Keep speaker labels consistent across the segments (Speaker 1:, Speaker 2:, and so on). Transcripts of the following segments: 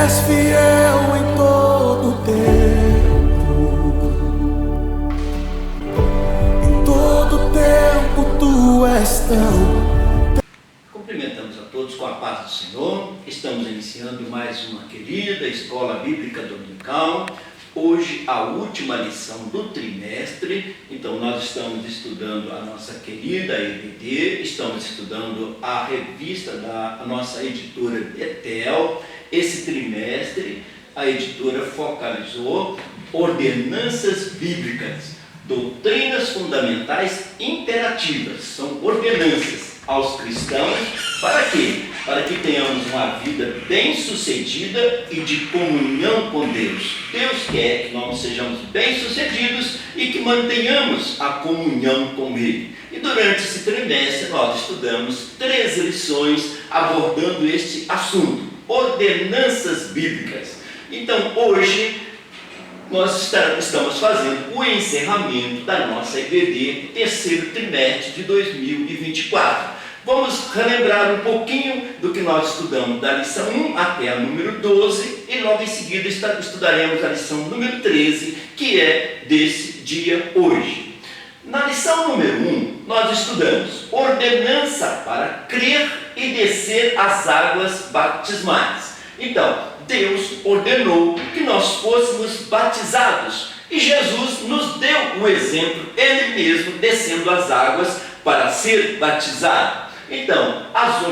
Speaker 1: és fiel em todo tempo, em todo tempo tu és tão.
Speaker 2: Cumprimentamos a todos com a paz do Senhor. Estamos iniciando mais uma querida Escola Bíblica Dominical. Hoje a última lição do trimestre. Então nós estamos estudando a nossa querida EBD, estamos estudando a revista da nossa editora Betel. Esse trimestre a editora focalizou ordenanças bíblicas, doutrinas fundamentais imperativas. São ordenanças aos cristãos. Para quê? Para que tenhamos uma vida bem-sucedida e de comunhão com Deus. Deus quer que nós sejamos bem-sucedidos e que mantenhamos a comunhão com Ele. E durante esse trimestre nós estudamos 13 lições abordando este assunto, ordenanças bíblicas. Então hoje nós estamos fazendo o encerramento da nossa EBD, terceiro trimestre de 2024. Vamos relembrar um pouquinho do que nós estudamos da lição 1 até a número 12 e logo em seguida estudaremos a lição número 13, que é desse dia hoje. Na lição número 1, nós estudamos ordenança para crer e descer as águas batismais. Então, Deus ordenou que nós fôssemos batizados e Jesus nos deu um exemplo, Ele mesmo descendo as águas para ser batizado. Então, a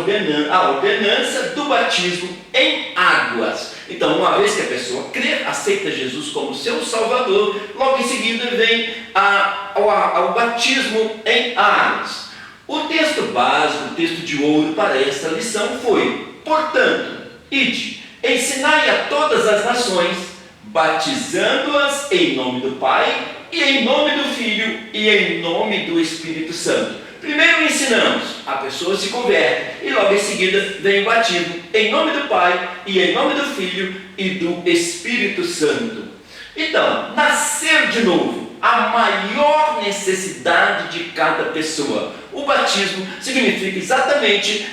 Speaker 2: ordenança do batismo em águas. Então, uma vez que a pessoa crê, aceita Jesus como seu Salvador, logo em seguida vem o batismo em águas. O texto básico, o texto de ouro para esta lição foi: portanto, ide, ensinai a todas as nações, batizando-as em nome do Pai, e em nome do Filho, e em nome do Espírito Santo. Primeiro ensinamos, a pessoa se converte, e logo em seguida vem o batismo em nome do Pai, e em nome do Filho, e do Espírito Santo. Então, nascer de novo, a maior necessidade de cada pessoa. O batismo significa exatamente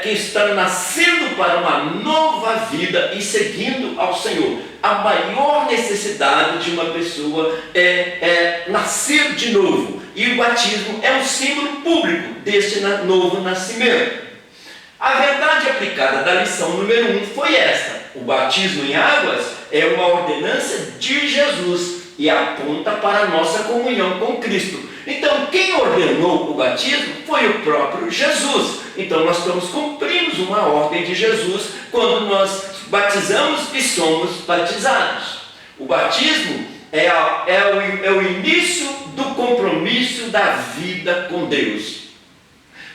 Speaker 2: que está nascendo para uma nova vida e seguindo ao Senhor. A maior necessidade de uma pessoa é nascer de novo. E o batismo é um símbolo público deste novo nascimento. A verdade aplicada da lição número 1 foi esta: o batismo em águas é uma ordenança de Jesus e aponta para a nossa comunhão com Cristo. Então, quem ordenou o batismo foi o próprio Jesus. Então, nós estamos cumprindo uma ordem de Jesus quando nós batizamos e somos batizados. O batismo é o início do compromisso da vida com Deus.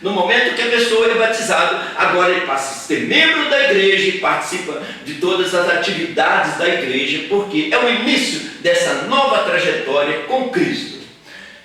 Speaker 2: No momento que a pessoa é batizada, agora ele passa a ser membro da igreja e participa de todas as atividades da igreja, porque é o início dessa nova trajetória com Cristo.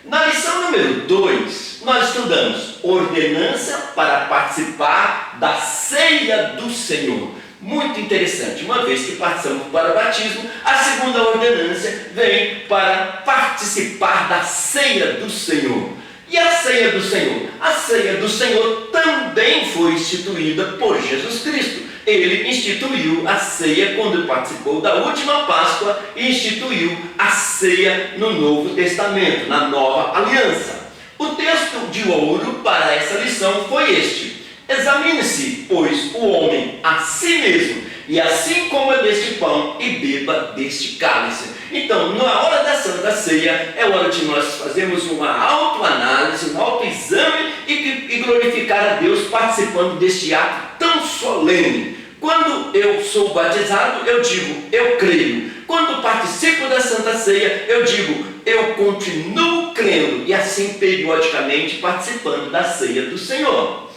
Speaker 2: Na lição número 2, nós estudamos ordenança para participar da ceia do Senhor. Muito interessante, uma vez que passamos para o batismo, a segunda ordenança vem para participar da ceia do Senhor. E a ceia do Senhor? A ceia do Senhor também foi instituída por Jesus Cristo. Ele instituiu a ceia quando participou da última Páscoa e instituiu a ceia no Novo Testamento, na Nova Aliança. O texto de ouro para essa lição foi este: examine-se, pois, o homem a si mesmo, e assim coma deste pão e beba deste cálice. Então, na hora da Santa Ceia, é hora de nós fazermos uma autoanálise, um autoexame e glorificar a Deus participando deste ato tão solene. Quando eu sou batizado, eu digo, eu creio. Quando participo da Santa Ceia, eu digo, eu continuo crendo, e assim periodicamente participando da ceia do Senhor.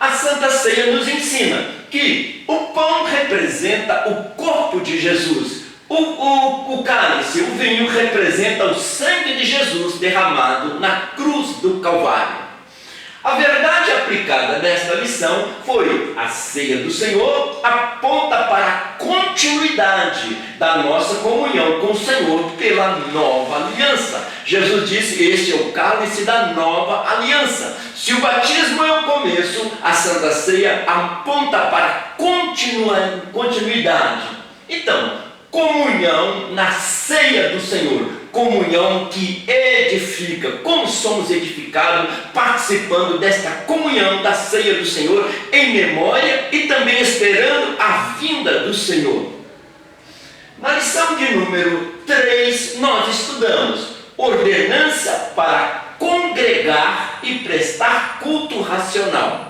Speaker 2: A Santa Ceia nos ensina que o pão representa o corpo de Jesus, o cálice, o vinho representa o sangue de Jesus derramado na cruz do Calvário. A verdade aplicada nesta lição foi: a ceia do Senhor aponta para a continuidade da nossa comunhão com o Senhor pela nova aliança. Jesus disse: este é o cálice da nova aliança. Se o batismo é o começo, a Santa Ceia aponta para a continuidade. Então, comunhão na ceia do Senhor, comunhão que edifica. Como somos edificados participando desta comunhão da ceia do Senhor, em memória e também esperando a vinda do Senhor. Na lição de número 3, nós estudamos ordenança para congregar e prestar culto racional.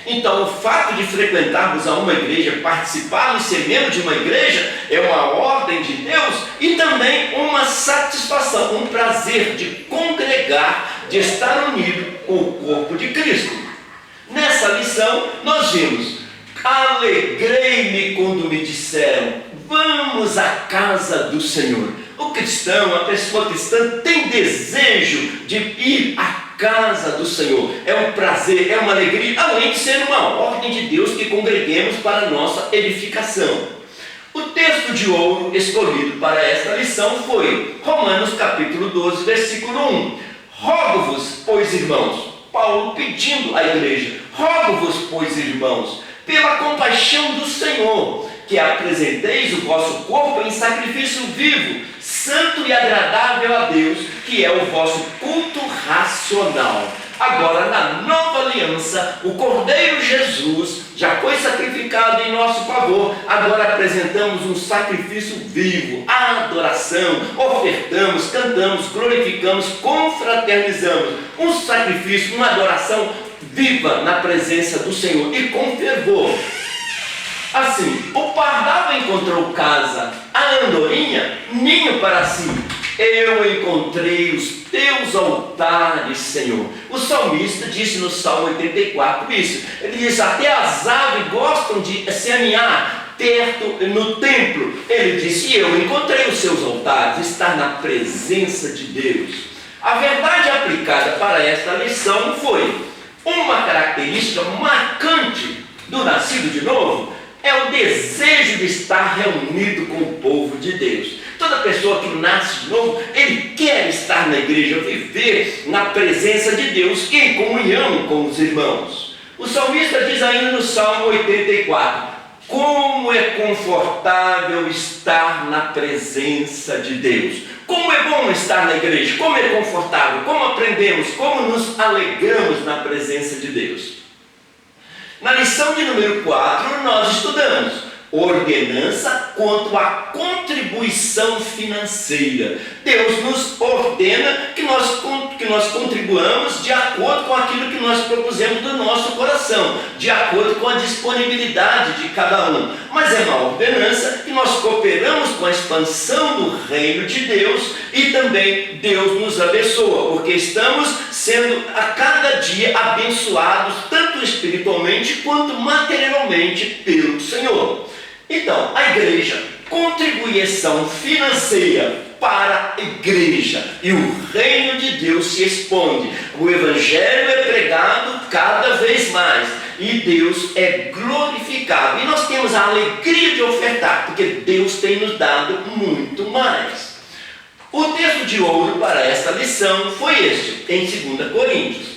Speaker 2: Então, o fato de frequentarmos a uma igreja, participarmos e ser membro de uma igreja, é uma ordem de Deus e também uma satisfação, um prazer de congregar, de estar unido com o corpo de Cristo. Nessa lição, nós vimos: alegrei-me quando me disseram, vamos à casa do Senhor. O cristão, a pessoa cristã, tem desejo de ir à casa do Senhor. É um prazer, é uma alegria, além de ser uma ordem de Deus que congreguemos para a nossa edificação. O texto de ouro escolhido para esta lição foi Romanos capítulo 12, versículo 1. Rogo-vos, pois irmãos, Paulo pedindo à igreja, rogo-vos, pois irmãos, pela compaixão do Senhor, que apresenteis o vosso corpo em sacrifício vivo, santo e agradável a Deus, que é o vosso culto racional. Agora, na nova aliança, o Cordeiro Jesus já foi sacrificado em nosso favor. Agora apresentamos um sacrifício vivo, a adoração, ofertamos, cantamos, glorificamos, confraternizamos. Um sacrifício, uma adoração viva na presença do Senhor e com fervor. Assim, o pardal encontrou casa, a andorinha ninho para si. Eu encontrei os teus altares, Senhor. O salmista disse no Salmo 84 isso. Ele diz: até as aves gostam de se aninhar perto no templo. Ele disse: eu encontrei os seus altares, estar na presença de Deus. A verdade aplicada para esta lição foi: uma característica marcante do nascido de novo é o desejo de estar reunido com o povo de Deus. Toda pessoa que nasce de novo, ele quer estar na igreja, viver na presença de Deus e em comunhão com os irmãos. O salmista diz ainda no Salmo 84: como é confortável estar na presença de Deus. Como é bom estar na igreja, como é confortável, como aprendemos, como nos alegramos na presença de Deus. Na lição de número 4, nós estudamos ordenança quanto à contribuição financeira. Deus nos ordena que nós contribuamos de acordo com aquilo que nós propusemos do nosso coração, de acordo com a disponibilidade de cada um. Mas é uma ordenança que nós cooperamos com a expansão do reino de Deus e também Deus nos abençoa, porque estamos sendo a cada dia abençoados, tanto espiritualmente quanto materialmente pelo Senhor. Então, a igreja, contribuição financeira para a igreja e o reino de Deus se expande. O evangelho é pregado cada vez mais e Deus é glorificado. E nós temos a alegria de ofertar, porque Deus tem nos dado muito mais. O texto de ouro para esta lição foi este, em 2 Coríntios.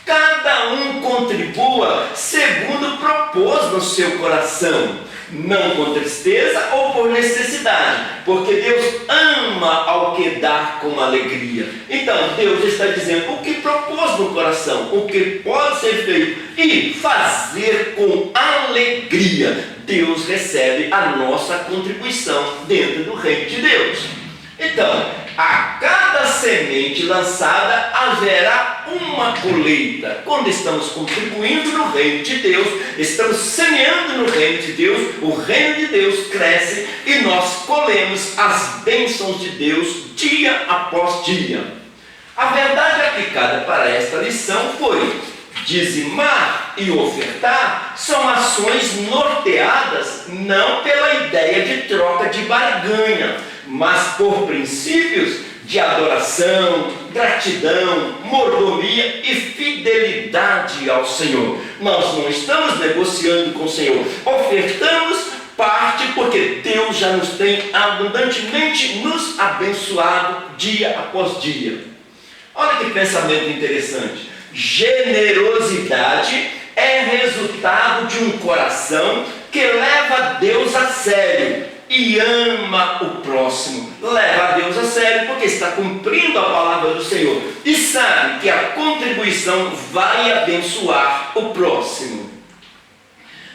Speaker 2: Cada um contribua segundo propôs no seu coração, não com tristeza ou por necessidade, porque Deus ama ao que dá com alegria. Então Deus está dizendo o que propôs no coração, o que pode ser feito e fazer com alegria. Deus recebe a nossa contribuição dentro do reino de Deus. Então, a cada semente lançada haverá uma colheita. Quando estamos contribuindo no reino de Deus, estamos semeando no reino de Deus, o reino de Deus cresce e nós colhemos as bênçãos de Deus dia após dia. A verdade aplicada para esta lição foi: dizimar e ofertar são ações norteadas não pela ideia de troca de barganha, mas por princípios de adoração, gratidão, mordomia e fidelidade ao Senhor. Nós não estamos negociando com o Senhor, ofertamos parte porque Deus já nos tem abundantemente nos abençoado dia após dia. Olha que pensamento interessante. Generosidade é resultado de um coração que leva a Deus a sério e ama o próximo. Leva a Deus a sério porque está cumprindo a palavra do Senhor e sabe que a contribuição vai abençoar o próximo.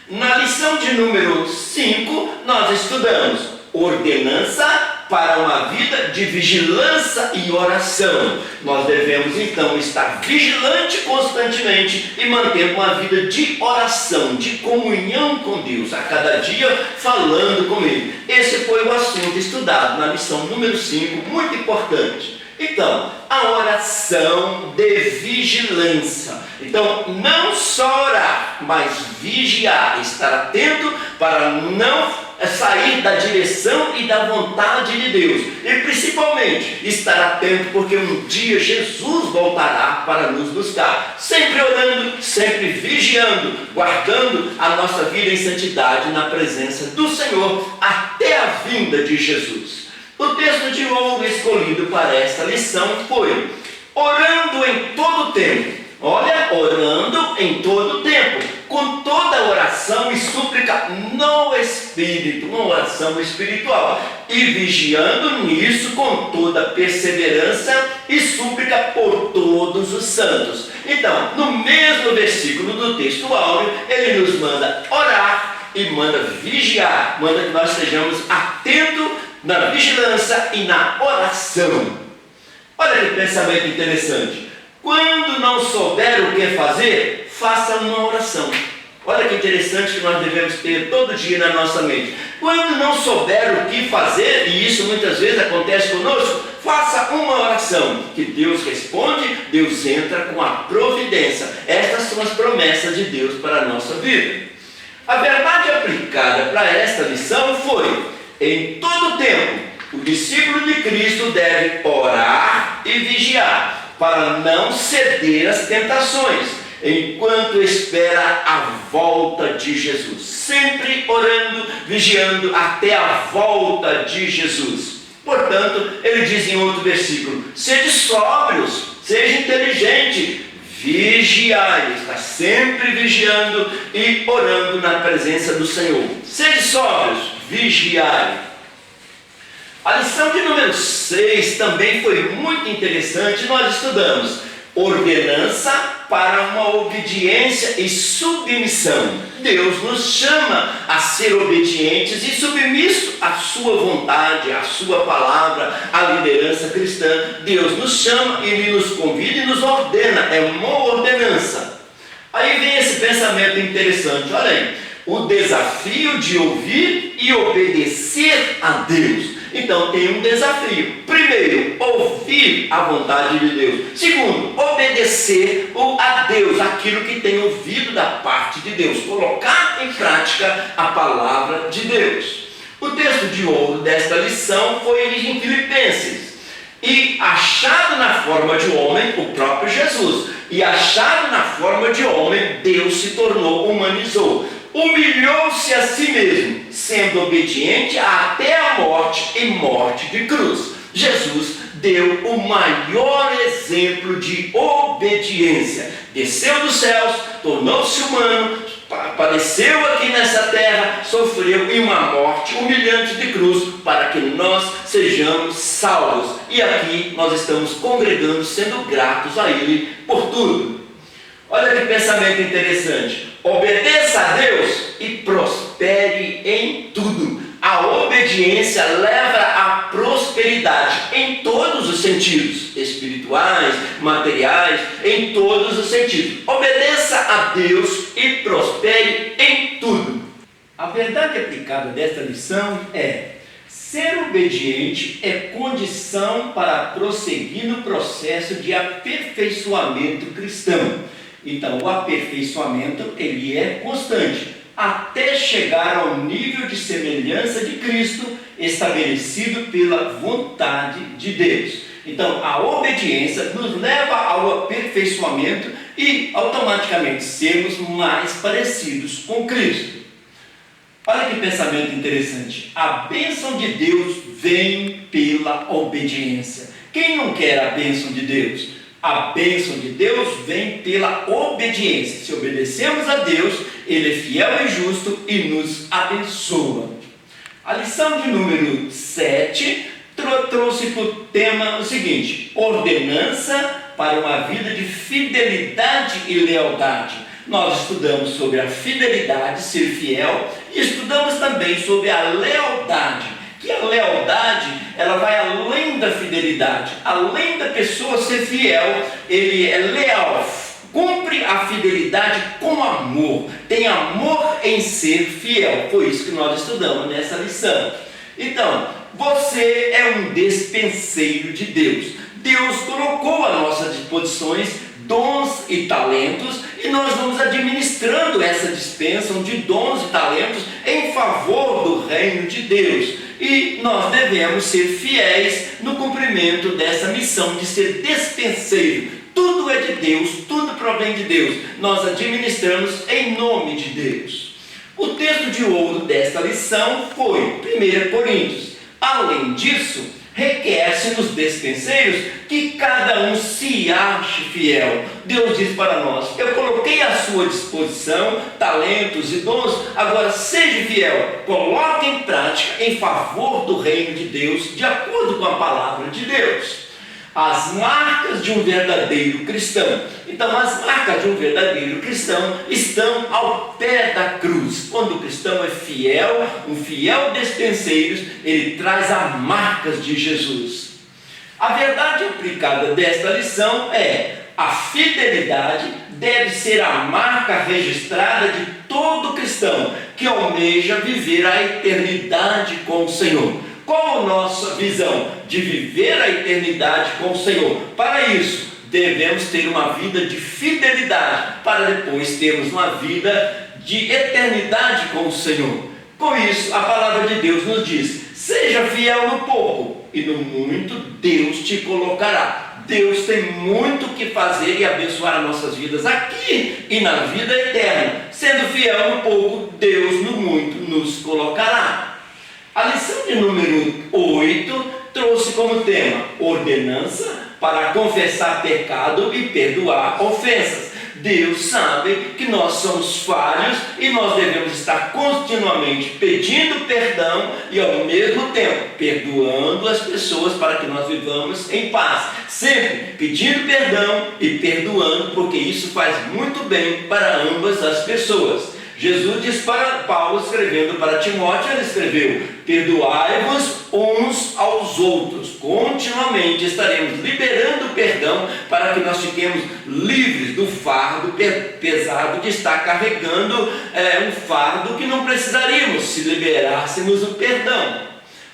Speaker 2: Na lição de número 5, nós estudamos ordenança para uma vida de vigilância e oração. Nós devemos então estar vigilante constantemente e manter uma vida de oração, de comunhão com Deus, a cada dia falando com Ele. Esse foi o assunto estudado na lição número 5, muito importante. Então, a oração de vigilância. Então, não só orar, mas vigiar, estar atento para não sair da direção e da vontade de Deus. E principalmente, estar atento porque um dia Jesus voltará para nos buscar. Sempre orando, sempre vigiando, guardando a nossa vida em santidade na presença do Senhor até a vinda de Jesus. O texto de ouro escolhido para esta lição foi orando em todo tempo. Olha, orando em todo tempo, com toda oração e súplica no Espírito, uma oração espiritual, e vigiando nisso com toda perseverança e súplica por todos os santos. Então, no mesmo versículo do texto áureo, ele nos manda orar e manda vigiar, manda que nós estejamos atentos na vigilância e na oração. Olha que pensamento interessante. Quando não souber o que fazer, faça uma oração. Olha que interessante que nós devemos ter todo dia na nossa mente. Quando não souber o que fazer, e isso muitas vezes acontece conosco, faça uma oração, que Deus responde, Deus entra com a providência. Estas são as promessas de Deus para a nossa vida. A verdade aplicada para esta lição foi: em todo tempo, o discípulo de Cristo deve orar e vigiar, para não ceder às tentações, enquanto espera a volta de Jesus. Sempre orando, vigiando até a volta de Jesus. Portanto, ele diz em outro versículo: sede sóbrios, seja inteligente, vigiai. Está sempre vigiando e orando na presença do Senhor. Sede sóbrios, vigiai. A lição de número 6 também foi muito interessante. Nós estudamos ordenança para uma obediência e submissão. Deus nos chama a ser obedientes e submissos à sua vontade, à sua palavra, à liderança cristã. Deus nos chama, Ele nos convida e nos ordena. É uma ordenança. Aí vem esse pensamento interessante. Olha aí, o desafio de ouvir e obedecer a Deus. Então tem um desafio. Primeiro, ouvir a vontade de Deus. Segundo, obedecer a Deus, aquilo que tem ouvido da parte de Deus. Colocar em prática a palavra de Deus. O texto de ouro desta lição foi em Filipenses. E achado na forma de homem, o próprio Jesus. E achado na forma de homem, Deus se tornou, humanizou. Humilhou-se a si mesmo, sendo obediente até a morte e morte de cruz. Jesus deu o maior exemplo de obediência. Desceu dos céus, tornou-se humano, padeceu aqui nessa terra, sofreu em uma morte humilhante de cruz, para que nós sejamos salvos. E aqui nós estamos congregando, sendo gratos a Ele por tudo. Olha que pensamento interessante. Obedeça a Deus e prospere em tudo. A obediência leva à prosperidade em todos os sentidos, espirituais, materiais, em todos os sentidos. Obedeça a Deus e prospere em tudo. A verdade aplicada desta lição é: ser obediente é condição para prosseguir no processo de aperfeiçoamento cristão. Então, o aperfeiçoamento, ele é constante, até chegar ao nível de semelhança de Cristo, estabelecido pela vontade de Deus. Então, a obediência nos leva ao aperfeiçoamento e, automaticamente, sermos mais parecidos com Cristo. Olha que pensamento interessante. A bênção de Deus vem pela obediência. Quem não quer a bênção de Deus? A bênção de Deus vem pela obediência. Se obedecemos a Deus, Ele é fiel e justo e nos abençoa. A lição de número 7 trouxe por tema o seguinte: ordenança para uma vida de fidelidade e lealdade. Nós estudamos sobre a fidelidade, ser fiel, e estudamos também sobre a lealdade, que a lealdade, ela vai além da fidelidade, além da pessoa ser fiel, ele é leal, cumpre a fidelidade com amor, tem amor em ser fiel. Foi isso que nós estudamos nessa lição. Então, você é um despenseiro de Deus. Deus colocou à nossas disposições dons e talentos, e nós vamos administrando essa dispensão de dons e talentos em favor do reino de Deus. E nós devemos ser fiéis no cumprimento dessa missão de ser despenseiro. Tudo é de Deus, tudo provém de Deus. Nós administramos em nome de Deus. O texto de ouro desta lição foi 1 Coríntios. Além disso, requer-se nos despenseiros que cada um se ache fiel. Deus diz para nós: eu coloquei à sua disposição talentos e dons, agora seja fiel, coloque em prática em favor do reino de Deus, de acordo com a palavra de Deus. As marcas de um verdadeiro cristão. Então, as marcas de um verdadeiro cristão estão ao pé da cruz. Quando o cristão é fiel, um fiel despenseiro, ele traz as marcas de Jesus. A verdade aplicada desta lição é: a fidelidade deve ser a marca registrada de todo cristão que almeja viver a eternidade com o Senhor. Qual a nossa visão? De viver a eternidade com o Senhor. Para isso, devemos ter uma vida de fidelidade, para depois termos uma vida de eternidade com o Senhor. Com isso, a palavra de Deus nos diz: seja fiel no pouco, e no muito Deus te colocará. Deus tem muito o que fazer e abençoar as nossas vidas aqui e na vida eterna. Sendo fiel no pouco, Deus no muito nos colocará. A lição de número 8 trouxe como tema ordenança para confessar pecado e perdoar ofensas. Deus sabe que nós somos falhos e nós devemos estar continuamente pedindo perdão e ao mesmo tempo perdoando as pessoas para que nós vivamos em paz. Sempre pedindo perdão e perdoando, porque isso faz muito bem para ambas as pessoas. Jesus diz para Paulo, escrevendo para Timóteo, ele escreveu: perdoai-vos uns aos outros. Continuamente estaremos liberando perdão para que nós fiquemos livres do fardo pesado de estar carregando um fardo que não precisaríamos se liberássemos o perdão.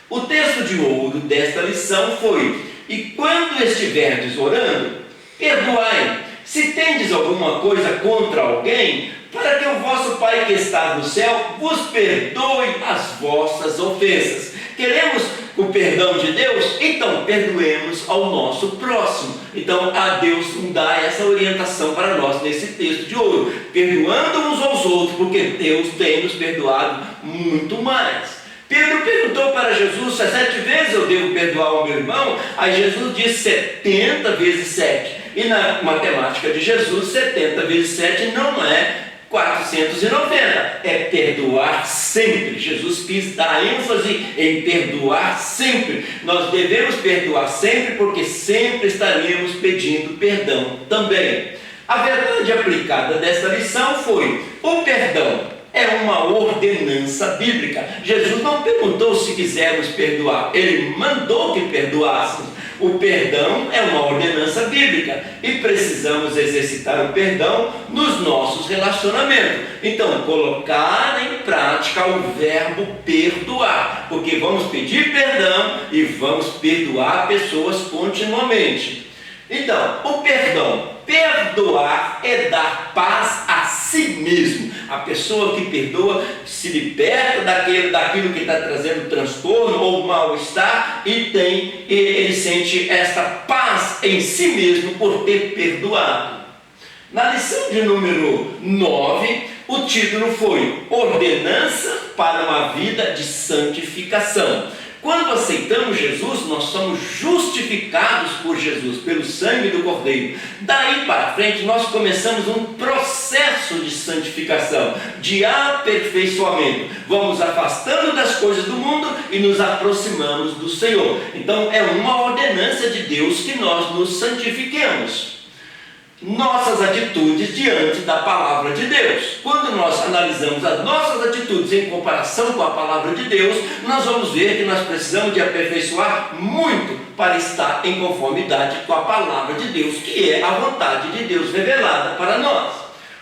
Speaker 2: O texto de ouro desta lição foi: e quando estiverdes orando, perdoai, se tendes alguma coisa contra alguém, para que o vosso Pai que está no céu vos perdoe as vossas ofensas. Queremos o perdão de Deus? Então perdoemos ao nosso próximo. Então a Deus dá essa orientação para nós nesse texto de ouro, perdoando uns aos outros, porque Deus tem nos perdoado muito mais. Pedro perguntou para Jesus: 7 vezes eu devo perdoar o meu irmão? Aí Jesus disse 70 vezes 7. E na matemática de Jesus, 70 vezes 7 não é 490, é perdoar sempre. Jesus quis dar ênfase em perdoar sempre. Nós devemos perdoar sempre, porque sempre estaremos pedindo perdão também. A verdade aplicada desta lição foi: o perdão é uma ordenança bíblica. Jesus não perguntou se quisermos perdoar, Ele mandou que perdoássemos. O perdão é uma ordenança bíblica e precisamos exercitar o perdão nos nossos relacionamentos. Então, colocar em prática o verbo perdoar, porque vamos pedir perdão e vamos perdoar pessoas continuamente. Então, o perdão, perdoar é dar paz a si mesmo. A pessoa que perdoa se liberta daquilo que está trazendo transtorno ou mal-estar e ele sente esta paz em si mesmo por ter perdoado. Na lição de número 9, o título foi Ordenança para uma vida de santificação. Quando aceitamos Jesus, nós somos justificados por Jesus, pelo sangue do Cordeiro. Daí para frente, nós começamos um processo de santificação, de aperfeiçoamento. Vamos afastando das coisas do mundo e nos aproximamos do Senhor. Então, é uma ordenança de Deus que nós nos santifiquemos. Nossas atitudes diante da palavra de Deus. Quando nós analisamos as nossas atitudes em comparação com a palavra de Deus, nós vamos ver que nós precisamos de aperfeiçoar muito para estar em conformidade com a palavra de Deus, que é a vontade de Deus revelada para nós.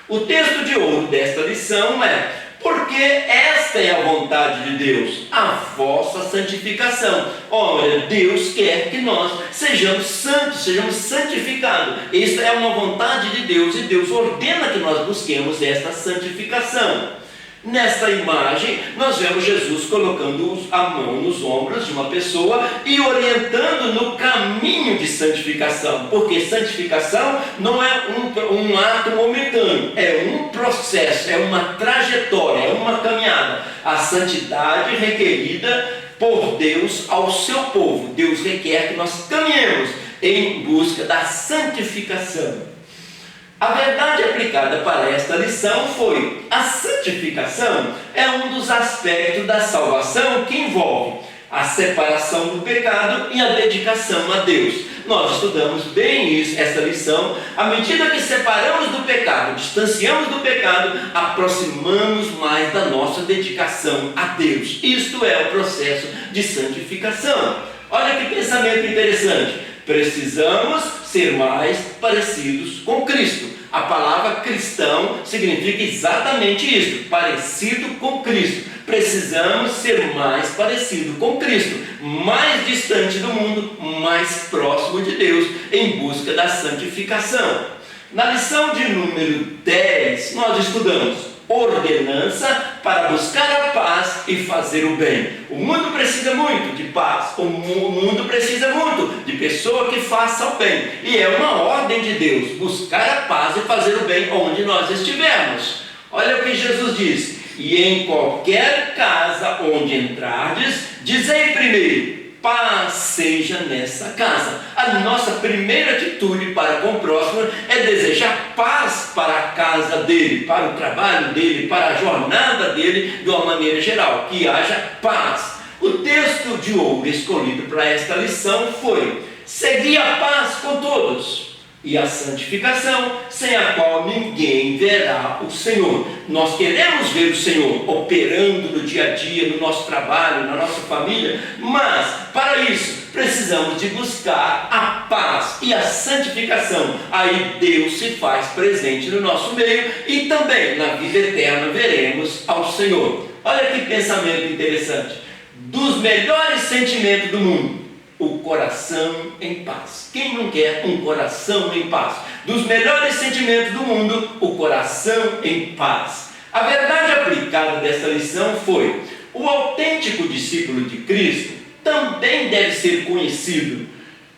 Speaker 2: O texto de ouro desta lição é: porque esta é a vontade de Deus, a vossa santificação. Olha, Deus quer que nós sejamos santos, sejamos santificados. Esta é uma vontade de Deus e Deus ordena que nós busquemos esta santificação. Nesta imagem, nós vemos Jesus colocando a mão nos ombros de uma pessoa e orientando no caminho de santificação, porque santificação não é um ato momentâneo, é um processo, é uma trajetória, é uma caminhada. A santidade requerida por Deus ao seu povo. Deus requer que nós caminhemos em busca da santificação. A verdade aplicada para esta lição foi: a santificação é um dos aspectos da salvação que envolve a separação do pecado e a dedicação a Deus. Nós estudamos bem isso, essa lição. À medida que separamos do pecado, distanciamos do pecado, aproximamos mais da nossa dedicação a Deus. Isto é o processo de santificação. Olha que pensamento interessante. Precisamos ser mais parecidos com Cristo. A palavra cristão significa exatamente isso, parecido com Cristo. Precisamos ser mais parecido com Cristo, mais distante do mundo, mais próximo de Deus, em busca da santificação. Na lição de número 10, nós estudamos ordenança para buscar a paz e fazer o bem. O mundo precisa muito de paz, o mundo precisa muito de pessoa que faça o bem, e é uma ordem de Deus, buscar a paz e fazer o bem onde nós estivermos. Olha o que Jesus diz: e em qualquer casa onde entrardes, dizei primeiro, paz seja nessa casa. A nossa primeira atitude para com o próximo é desejar paz para a casa dele, para o trabalho dele, para a jornada dele, de uma maneira geral, que haja paz. O texto de ouro escolhido para esta lição foi: segui a paz com todos e a santificação, sem a qual ninguém verá o Senhor. Nós queremos ver o Senhor operando no dia a dia, no nosso trabalho, na nossa família, mas para isso precisamos de buscar a paz e a santificação. Aí Deus se faz presente no nosso meio e também na vida eterna veremos ao Senhor. Olha que pensamento interessante. Dos melhores sentimentos do mundo, o coração em paz. Quem não quer um coração em paz? Dos melhores sentimentos do mundo, o coração em paz. A verdade aplicada desta lição foi: o autêntico discípulo de Cristo também deve ser conhecido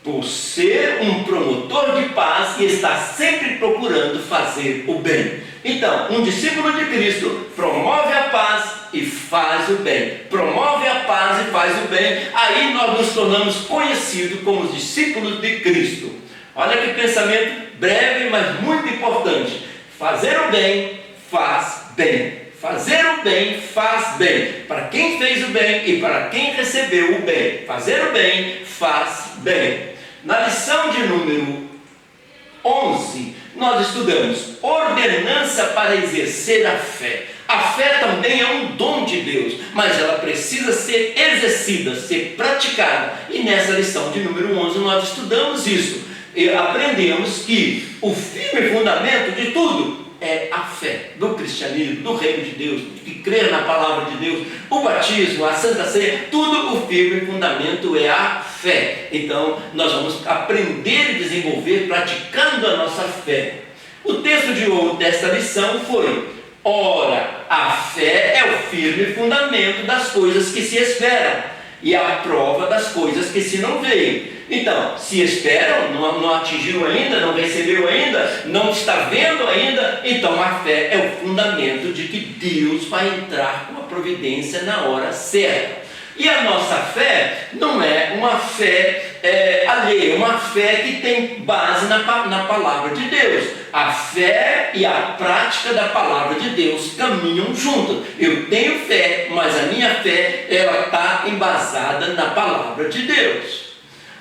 Speaker 2: por ser um promotor de paz e estar sempre procurando fazer o bem. Então, um discípulo de Cristo promove a paz e faz o bem. Promove a paz e faz o bem. Aí nós nos tornamos conhecidos como os discípulos de Cristo. Olha que pensamento breve, mas muito importante. Fazer o bem, faz bem. Fazer o bem, faz bem. Para quem fez o bem e para quem recebeu o bem. Fazer o bem, faz bem. Na lição de número 11, nós estudamos ordenança para exercer a fé. A fé também é um dom de Deus, mas ela precisa ser exercida, ser praticada. E nessa lição de número 11 nós estudamos isso. E aprendemos que o firme fundamento de tudo é a fé do cristianismo, do reino de Deus, que crer na palavra de Deus, o batismo, a Santa Ceia, tudo o firme fundamento é a fé. Então nós vamos aprender e desenvolver praticando a nossa fé. O texto de ouro desta lição foi: ora, a fé é o firme fundamento das coisas que se esperam e a prova das coisas que se não veem. Então, se esperam, não atingiu ainda, não recebeu ainda, não está vendo ainda, então a fé é o fundamento de que Deus vai entrar com a providência na hora certa. E a nossa fé não é uma fé alheia, uma fé que tem base na palavra de Deus. A fé e a prática da palavra de Deus caminham juntas. Eu tenho fé, mas a minha fé ela está embasada na palavra de Deus.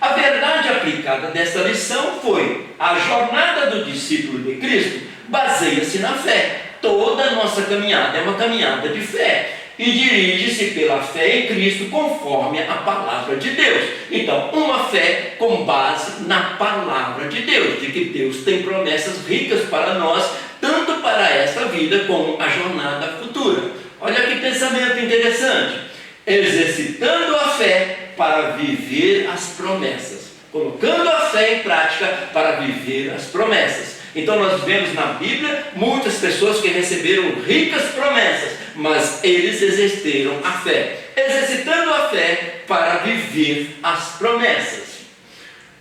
Speaker 2: A verdade aplicada desta lição foi: a jornada do discípulo de Cristo baseia-se na fé. Toda a nossa caminhada é uma caminhada de fé e dirige-se pela fé em Cristo conforme a palavra de Deus. Então, uma fé com base na palavra de Deus, de que Deus tem promessas ricas para nós, tanto para esta vida como a jornada futura. Olha que pensamento interessante. Exercitando a fé para viver as promessas, colocando a fé em prática para viver as promessas. Então nós vemos na Bíblia muitas pessoas que receberam ricas promessas, mas eles exerceram a fé, exercitando a fé para viver as promessas.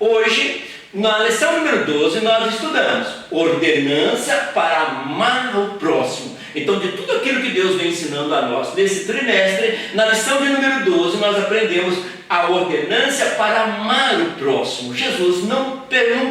Speaker 2: Hoje, na lição número 12, nós estudamos ordenança para amar o próximo. Então, de tudo aquilo que Deus vem ensinando a nós nesse trimestre, na lição de número 12, nós aprendemos a ordenança para amar o próximo. Jesus não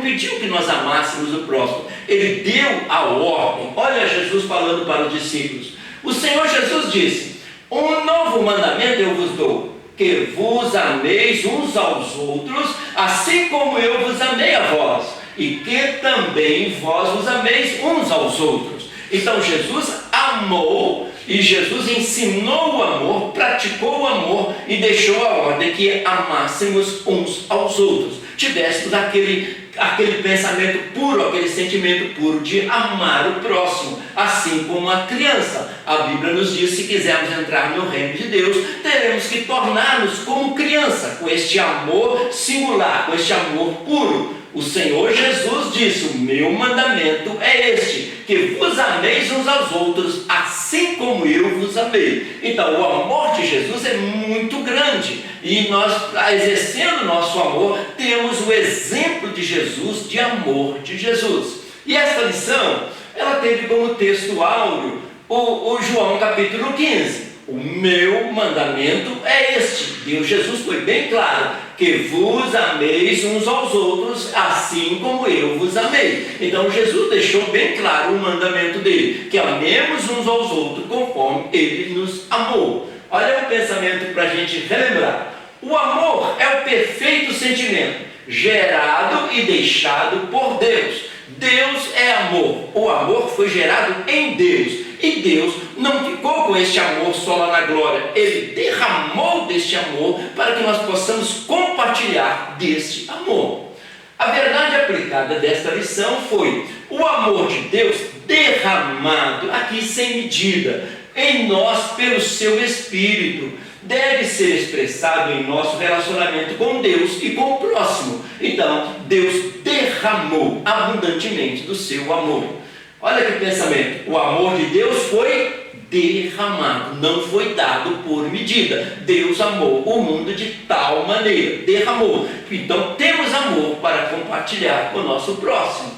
Speaker 2: pediu que nós amássemos o próximo, Ele deu a ordem. Olha Jesus falando para os discípulos. O Senhor Jesus disse: um novo mandamento eu vos dou, que vos ameis uns aos outros, assim como eu vos amei a vós, e que também vós vos ameis uns aos outros. Então Jesus amou, e Jesus ensinou o amor, praticou o amor e deixou a ordem que amássemos uns aos outros, tivéssemos aquele pensamento puro, aquele sentimento puro de amar o próximo, assim como a criança. A Bíblia nos diz: se quisermos entrar no reino de Deus, teremos que tornar-nos como criança, com este amor singular, com este amor puro. O Senhor Jesus disse: o meu mandamento é este, que vos ameis uns aos outros, assim como eu vos amei. Então, o amor de Jesus é muito grande, e nós, exercendo nosso amor, temos o exemplo de Jesus, de amor de Jesus. E esta lição, ela teve como texto áureo o João capítulo 15. O meu mandamento é este. Deus Jesus foi bem claro: que vos ameis uns aos outros, assim como eu vos amei. Então Jesus deixou bem claro o mandamento dele, que amemos uns aos outros conforme ele nos amou. Olha o pensamento para a gente relembrar. O amor é o perfeito sentimento gerado e deixado por Deus. Deus é amor. O amor foi gerado em Deus. E Deus não ficou com este amor só lá na glória. Ele derramou deste amor para que nós possamos compartilhar deste amor. A verdade aplicada desta lição foi o amor de Deus derramado, aqui sem medida, em nós pelo seu Espírito. Deve ser expressado em nosso relacionamento com Deus e com o próximo. Então, Deus derramou abundantemente do seu amor. Olha que pensamento: o amor de Deus foi derramado, não foi dado por medida. Deus amou o mundo de tal maneira, derramou. Então temos amor para compartilhar com o nosso próximo.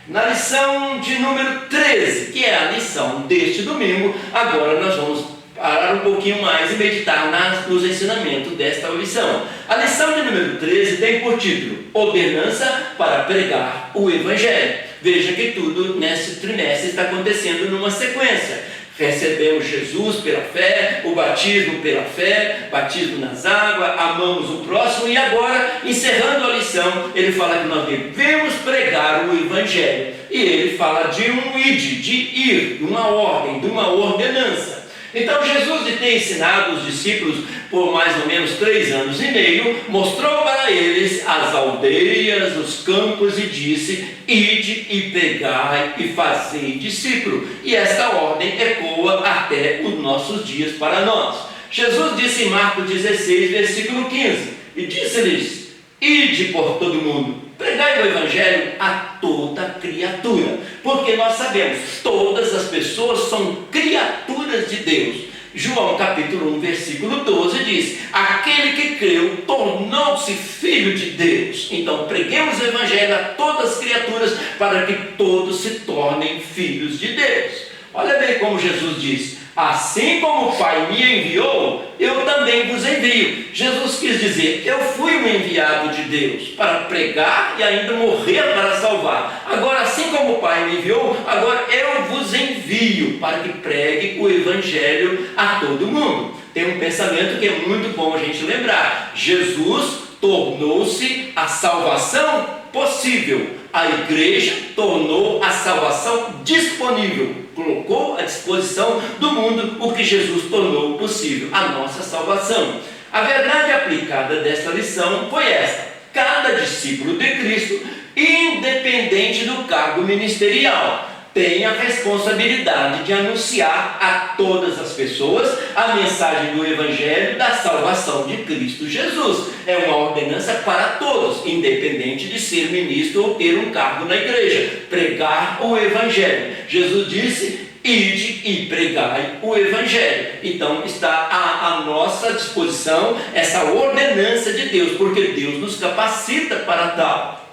Speaker 2: Na lição de número 13, que é a lição deste domingo, agora nós vamos parar um pouquinho mais e meditar nos ensinamentos desta lição. A lição de número 13 tem por título ordenança para pregar o Evangelho. Veja que tudo nesse trimestre está acontecendo numa sequência. Recebemos Jesus pela fé, o batismo pela fé, batismo nas águas, amamos o próximo, e agora, encerrando a lição, ele fala que nós devemos pregar o Evangelho. E ele fala de um ide, de ir, de uma ordem, de uma ordenança. Então Jesus, de ter ensinado os discípulos por mais ou menos 3 anos e meio, mostrou para eles as aldeias, os campos, e disse: ide e pegai e fazei discípulo. E esta ordem ecoa até os nossos dias para nós. Jesus disse em Marcos 16, versículo 15, e disse-lhes: ide por todo mundo, pregai o Evangelho a toda criatura, porque nós sabemos, todas as pessoas são criaturas de Deus. João capítulo 1, versículo 12 diz: aquele que creu tornou-se filho de Deus. Então preguemos o Evangelho a todas as criaturas, para que todos se tornem filhos de Deus. Olha bem como Jesus diz: assim como o Pai me enviou, eu também vos envio. Jesus quis dizer, eu fui o enviado de Deus para pregar e ainda morrer para salvar. Agora, assim como o Pai me enviou, agora eu vos envio para que pregue o Evangelho a todo mundo. Tem um pensamento que é muito bom a gente lembrar. Jesus tornou-se a salvação possível. A igreja tornou a salvação disponível. Colocou à disposição do mundo o que Jesus tornou possível, a nossa salvação. A verdade aplicada desta lição foi esta: cada discípulo de Cristo, independente do cargo ministerial, tem a responsabilidade de anunciar a todas as pessoas a mensagem do Evangelho da salvação de Cristo Jesus. É uma ordenança para todos, independente de ser ministro ou ter um cargo na igreja. Pregar o Evangelho. Jesus disse: ide e pregai o Evangelho. Então está à nossa disposição essa ordenança de Deus, porque Deus nos capacita para tal.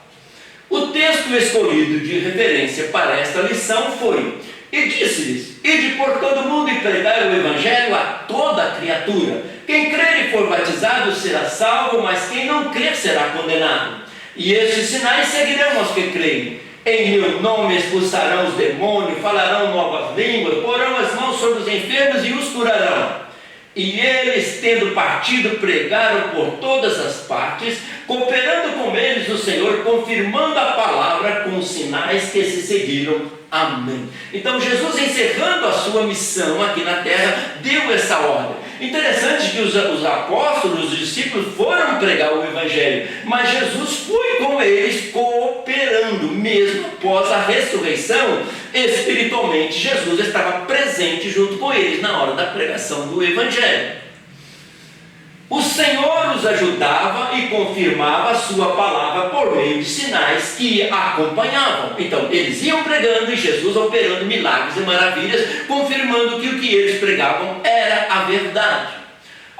Speaker 2: O texto escolhido de referência para esta lição foi: e disse-lhes, ide por todo mundo e pregai o Evangelho a toda criatura. Quem crer e for batizado será salvo, mas quem não crer será condenado. E estes sinais seguirão aos que creem. Em meu nome expulsarão os demônios, falarão novas línguas, porão as mãos sobre os enfermos e os curarão. E eles, tendo partido, pregaram por todas as partes, cooperando com eles o Senhor, confirmando a palavra com os sinais que se seguiram. Amém. Então Jesus, encerrando a sua missão aqui na terra, deu essa ordem. Interessante que os apóstolos, os discípulos foram pregar o Evangelho, mas Jesus foi com eles cooperando, mesmo após a ressurreição. Espiritualmente, Jesus estava presente junto com eles na hora da pregação do Evangelho. O Senhor os ajudava e confirmava a sua palavra por meio de sinais que acompanhavam. Então, eles iam pregando e Jesus operando milagres e maravilhas, confirmando que o que eles pregavam era a verdade.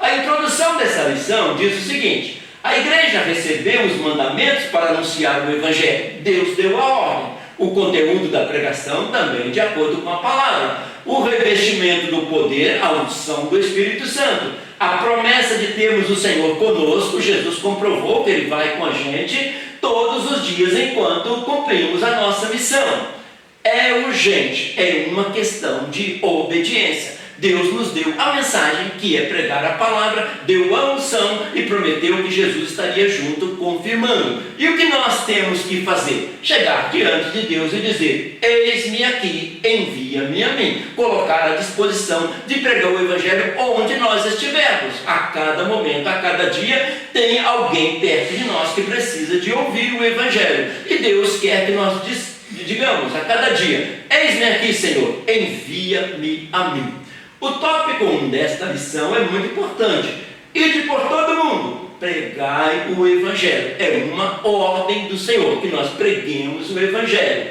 Speaker 2: A introdução dessa lição diz o seguinte: a igreja recebeu os mandamentos para anunciar o Evangelho. Deus deu a ordem. O conteúdo da pregação também de acordo com a palavra. O revestimento do poder, a unção do Espírito Santo. A promessa de termos o Senhor conosco. Jesus comprovou que Ele vai com a gente todos os dias enquanto cumprimos a nossa missão. É urgente, é uma questão de obediência. Deus nos deu a mensagem, que é pregar a palavra, deu a unção e prometeu que Jesus estaria junto, confirmando. E o que nós temos que fazer? Chegar diante de Deus e dizer: eis-me aqui, envia-me a mim. Colocar à disposição de pregar o Evangelho onde nós estivermos. A cada momento, a cada dia, tem alguém perto de nós que precisa de ouvir o Evangelho. E Deus quer que nós digamos a cada dia: eis-me aqui, Senhor, envia-me a mim. O tópico 1 desta lição é muito importante. Ide por todo mundo, pregai o Evangelho. É uma ordem do Senhor, que nós preguemos o Evangelho.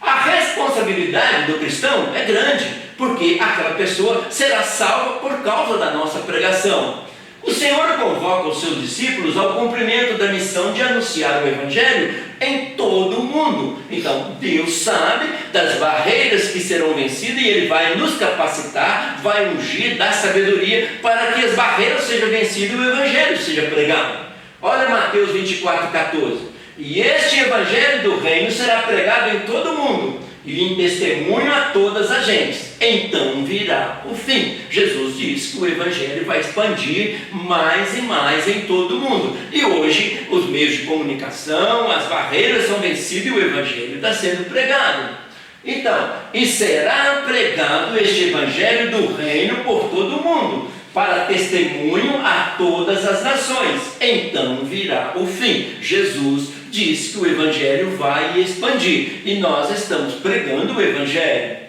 Speaker 2: A responsabilidade do cristão é grande, porque aquela pessoa será salva por causa da nossa pregação. O Senhor convoca os seus discípulos ao cumprimento da missão de anunciar o Evangelho em todo o mundo. Então, Deus sabe das barreiras que serão vencidas e Ele vai nos capacitar, vai ungir, dar sabedoria para que as barreiras sejam vencidas e o Evangelho seja pregado. Olha Mateus 24:14. E este Evangelho do Reino será pregado em todo o mundo, e em testemunho a todas as gentes. Então virá o fim. Jesus diz que o Evangelho vai expandir mais e mais em todo o mundo. E hoje os meios de comunicação, as barreiras são vencidas e o Evangelho está sendo pregado. Então, e será pregado este Evangelho do Reino por todo o mundo, para testemunho a todas as nações. Então virá o fim. Jesus diz que o Evangelho vai expandir e nós estamos pregando o Evangelho.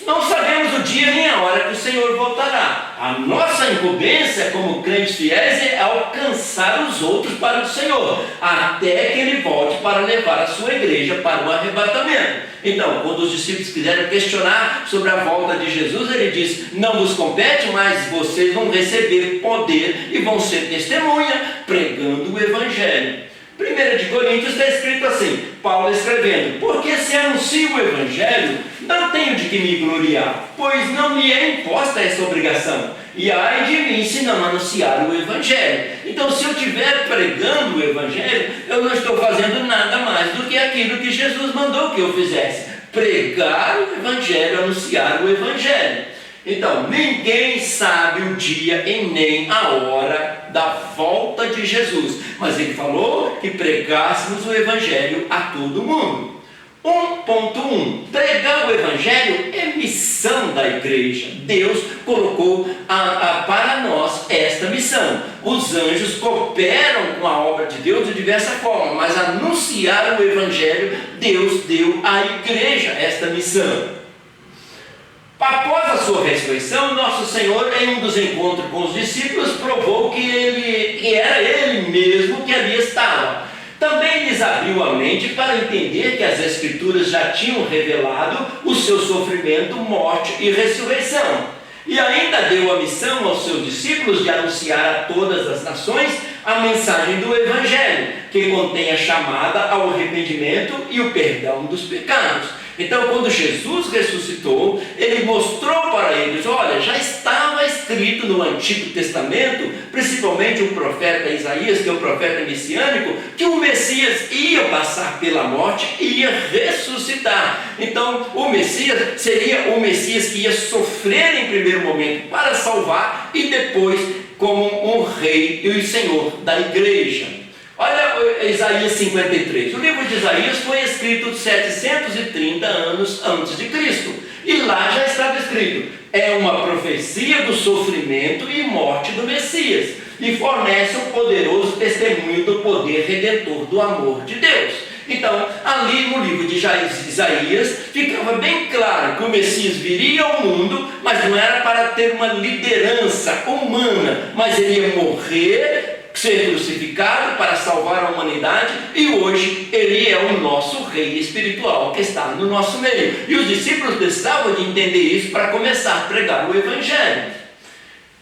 Speaker 2: Não sabemos o dia nem a hora que o Senhor voltará. A nossa incumbência como crentes fiéis é alcançar os outros para o Senhor, até que Ele volte para levar a sua igreja para o arrebatamento. Então, quando os discípulos quiseram questionar sobre a volta de Jesus, Ele diz: não vos compete, mas vocês vão receber poder e vão ser testemunha pregando o Evangelho. 1 de Coríntios está escrito assim, Paulo escrevendo: porque se anuncio o Evangelho, não tenho de que me gloriar, pois não me é imposta essa obrigação, e ai de mim se não anunciar o Evangelho. Então, se eu estiver pregando o Evangelho, eu não estou fazendo nada mais do que aquilo que Jesus mandou que eu fizesse: pregar o Evangelho, anunciar o Evangelho. Então, ninguém sabe o dia e nem a hora da volta de Jesus, mas ele falou que pregássemos o Evangelho a todo mundo. 1.1. Pregar o Evangelho é missão da igreja. Deus colocou para nós esta missão. Os anjos cooperam com a obra de Deus de diversa forma, mas anunciar o Evangelho, Deus deu à igreja esta missão. Após a sua ressurreição, nosso Senhor, em um dos encontros com os discípulos, provou que era Ele mesmo que ali estava. Também lhes abriu a mente para entender que as Escrituras já tinham revelado o seu sofrimento, morte e ressurreição. E ainda deu a missão aos seus discípulos de anunciar a todas as nações a mensagem do Evangelho, que contém a chamada ao arrependimento e o perdão dos pecados. Então, quando Jesus ressuscitou, Ele mostrou para eles: olha, já estava escrito no Antigo Testamento, principalmente o profeta Isaías, que é o profeta messiânico, que o Messias ia passar pela morte e ia ressuscitar. Então, o Messias seria o Messias que ia sofrer em primeiro momento para salvar e depois como um rei e o Senhor da igreja. Olha Isaías 53. O livro de Isaías foi escrito 730 anos antes de Cristo. E lá já estava escrito: é uma profecia do sofrimento e morte do Messias. E fornece um poderoso testemunho do poder redentor do amor de Deus. Então, ali no livro de Isaías, ficava bem claro que o Messias viria ao mundo, mas não era para ter uma liderança humana, mas ele ia morrer, ser crucificado para salvar a humanidade, e hoje ele é o nosso rei espiritual que está no nosso meio. E os discípulos precisavam de entender isso para começar a pregar o Evangelho.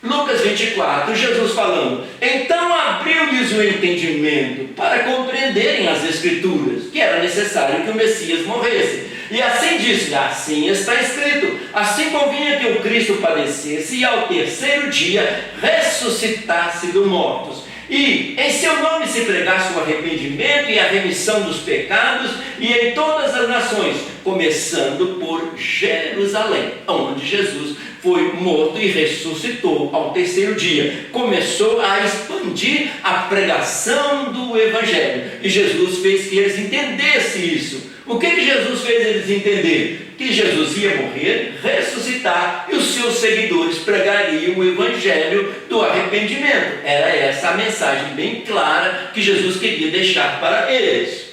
Speaker 2: Lucas 24, Jesus falando: então abriu-lhes o entendimento para compreenderem as Escrituras, que era necessário que o Messias morresse. E assim disse: assim está escrito, assim convinha que o Cristo padecesse e ao terceiro dia ressuscitasse dos mortos. E em seu nome se pregasse o arrependimento e a remissão dos pecados, e em todas as nações, começando por Jerusalém, onde Jesus foi morto e ressuscitou ao terceiro dia. Começou a expandir a pregação do Evangelho, e Jesus fez que eles entendessem isso. O que Jesus fez eles entender? Que Jesus ia morrer, ressuscitar, e os seus seguidores pregariam o Evangelho do arrependimento. Era essa a mensagem bem clara que Jesus queria deixar para eles.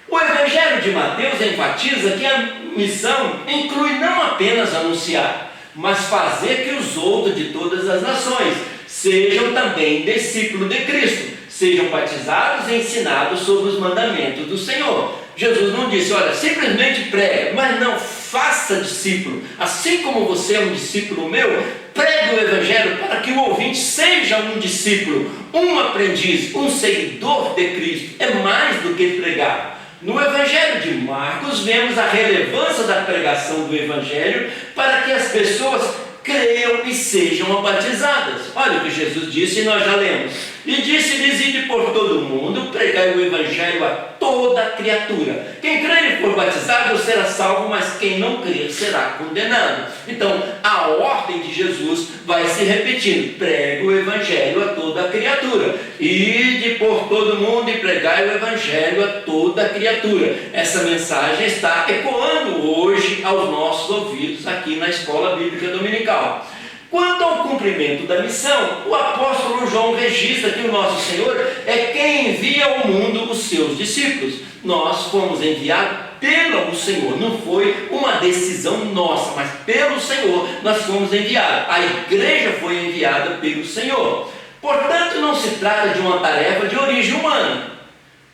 Speaker 2: O Evangelho de Mateus enfatiza que a missão inclui não apenas anunciar, mas fazer que os outros de todas as nações sejam também discípulos de Cristo, sejam batizados e ensinados sobre os mandamentos do Senhor. Jesus não disse: olha, simplesmente prega, mas não faça discípulo. Assim como você é um discípulo meu, pregue o Evangelho para que o ouvinte seja um discípulo, um aprendiz, um seguidor de Cristo. É mais do que pregar. No Evangelho de Marcos, vemos a relevância da pregação do Evangelho para que as pessoas creiam e sejam batizadas. Olha o que Jesus disse, e nós já lemos: e disse-lhes: ide por todo o mundo, pregai o Evangelho a toda criatura. Quem crer e for batizado será salvo, mas quem não crer será condenado. Então, a ordem de Jesus vai se repetindo: pregue o Evangelho a toda criatura. Ide por todo o mundo e pregai o Evangelho a toda criatura. Essa mensagem está ecoando hoje aos nossos ouvidos aqui na Escola Bíblica Dominical. Quanto ao cumprimento da missão, o apóstolo João registra que o nosso Senhor é quem envia ao mundo os seus discípulos. Nós fomos enviados pelo Senhor, não foi uma decisão nossa, mas pelo Senhor nós fomos enviados. A igreja foi enviada pelo Senhor. Portanto, não se trata de uma tarefa de origem humana,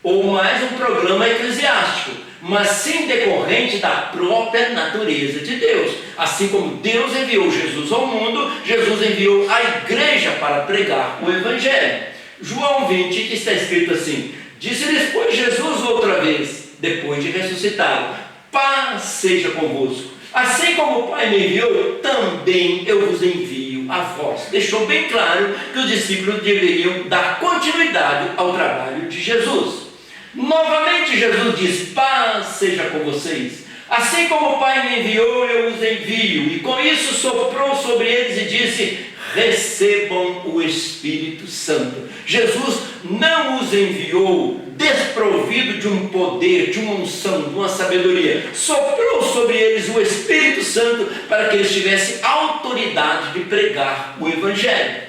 Speaker 2: ou mais um programa eclesiástico, mas sim decorrente da própria natureza de Deus. Assim como Deus enviou Jesus ao mundo, Jesus enviou a igreja para pregar o Evangelho. João 20, que está escrito assim: Disse-lhes, pois, Jesus outra vez, depois de ressuscitado: paz seja convosco. Assim como o Pai me enviou, também eu vos envio a vós. Deixou bem claro que os discípulos deveriam dar continuidade ao trabalho de Jesus. Novamente Jesus diz: paz seja com vocês. Assim como o Pai me enviou, eu os envio. E com isso soprou sobre eles e disse: recebam o Espírito Santo. Jesus não os enviou desprovido de um poder, de uma unção, de uma sabedoria. Soprou sobre eles o Espírito Santo para que eles tivessem autoridade de pregar o Evangelho.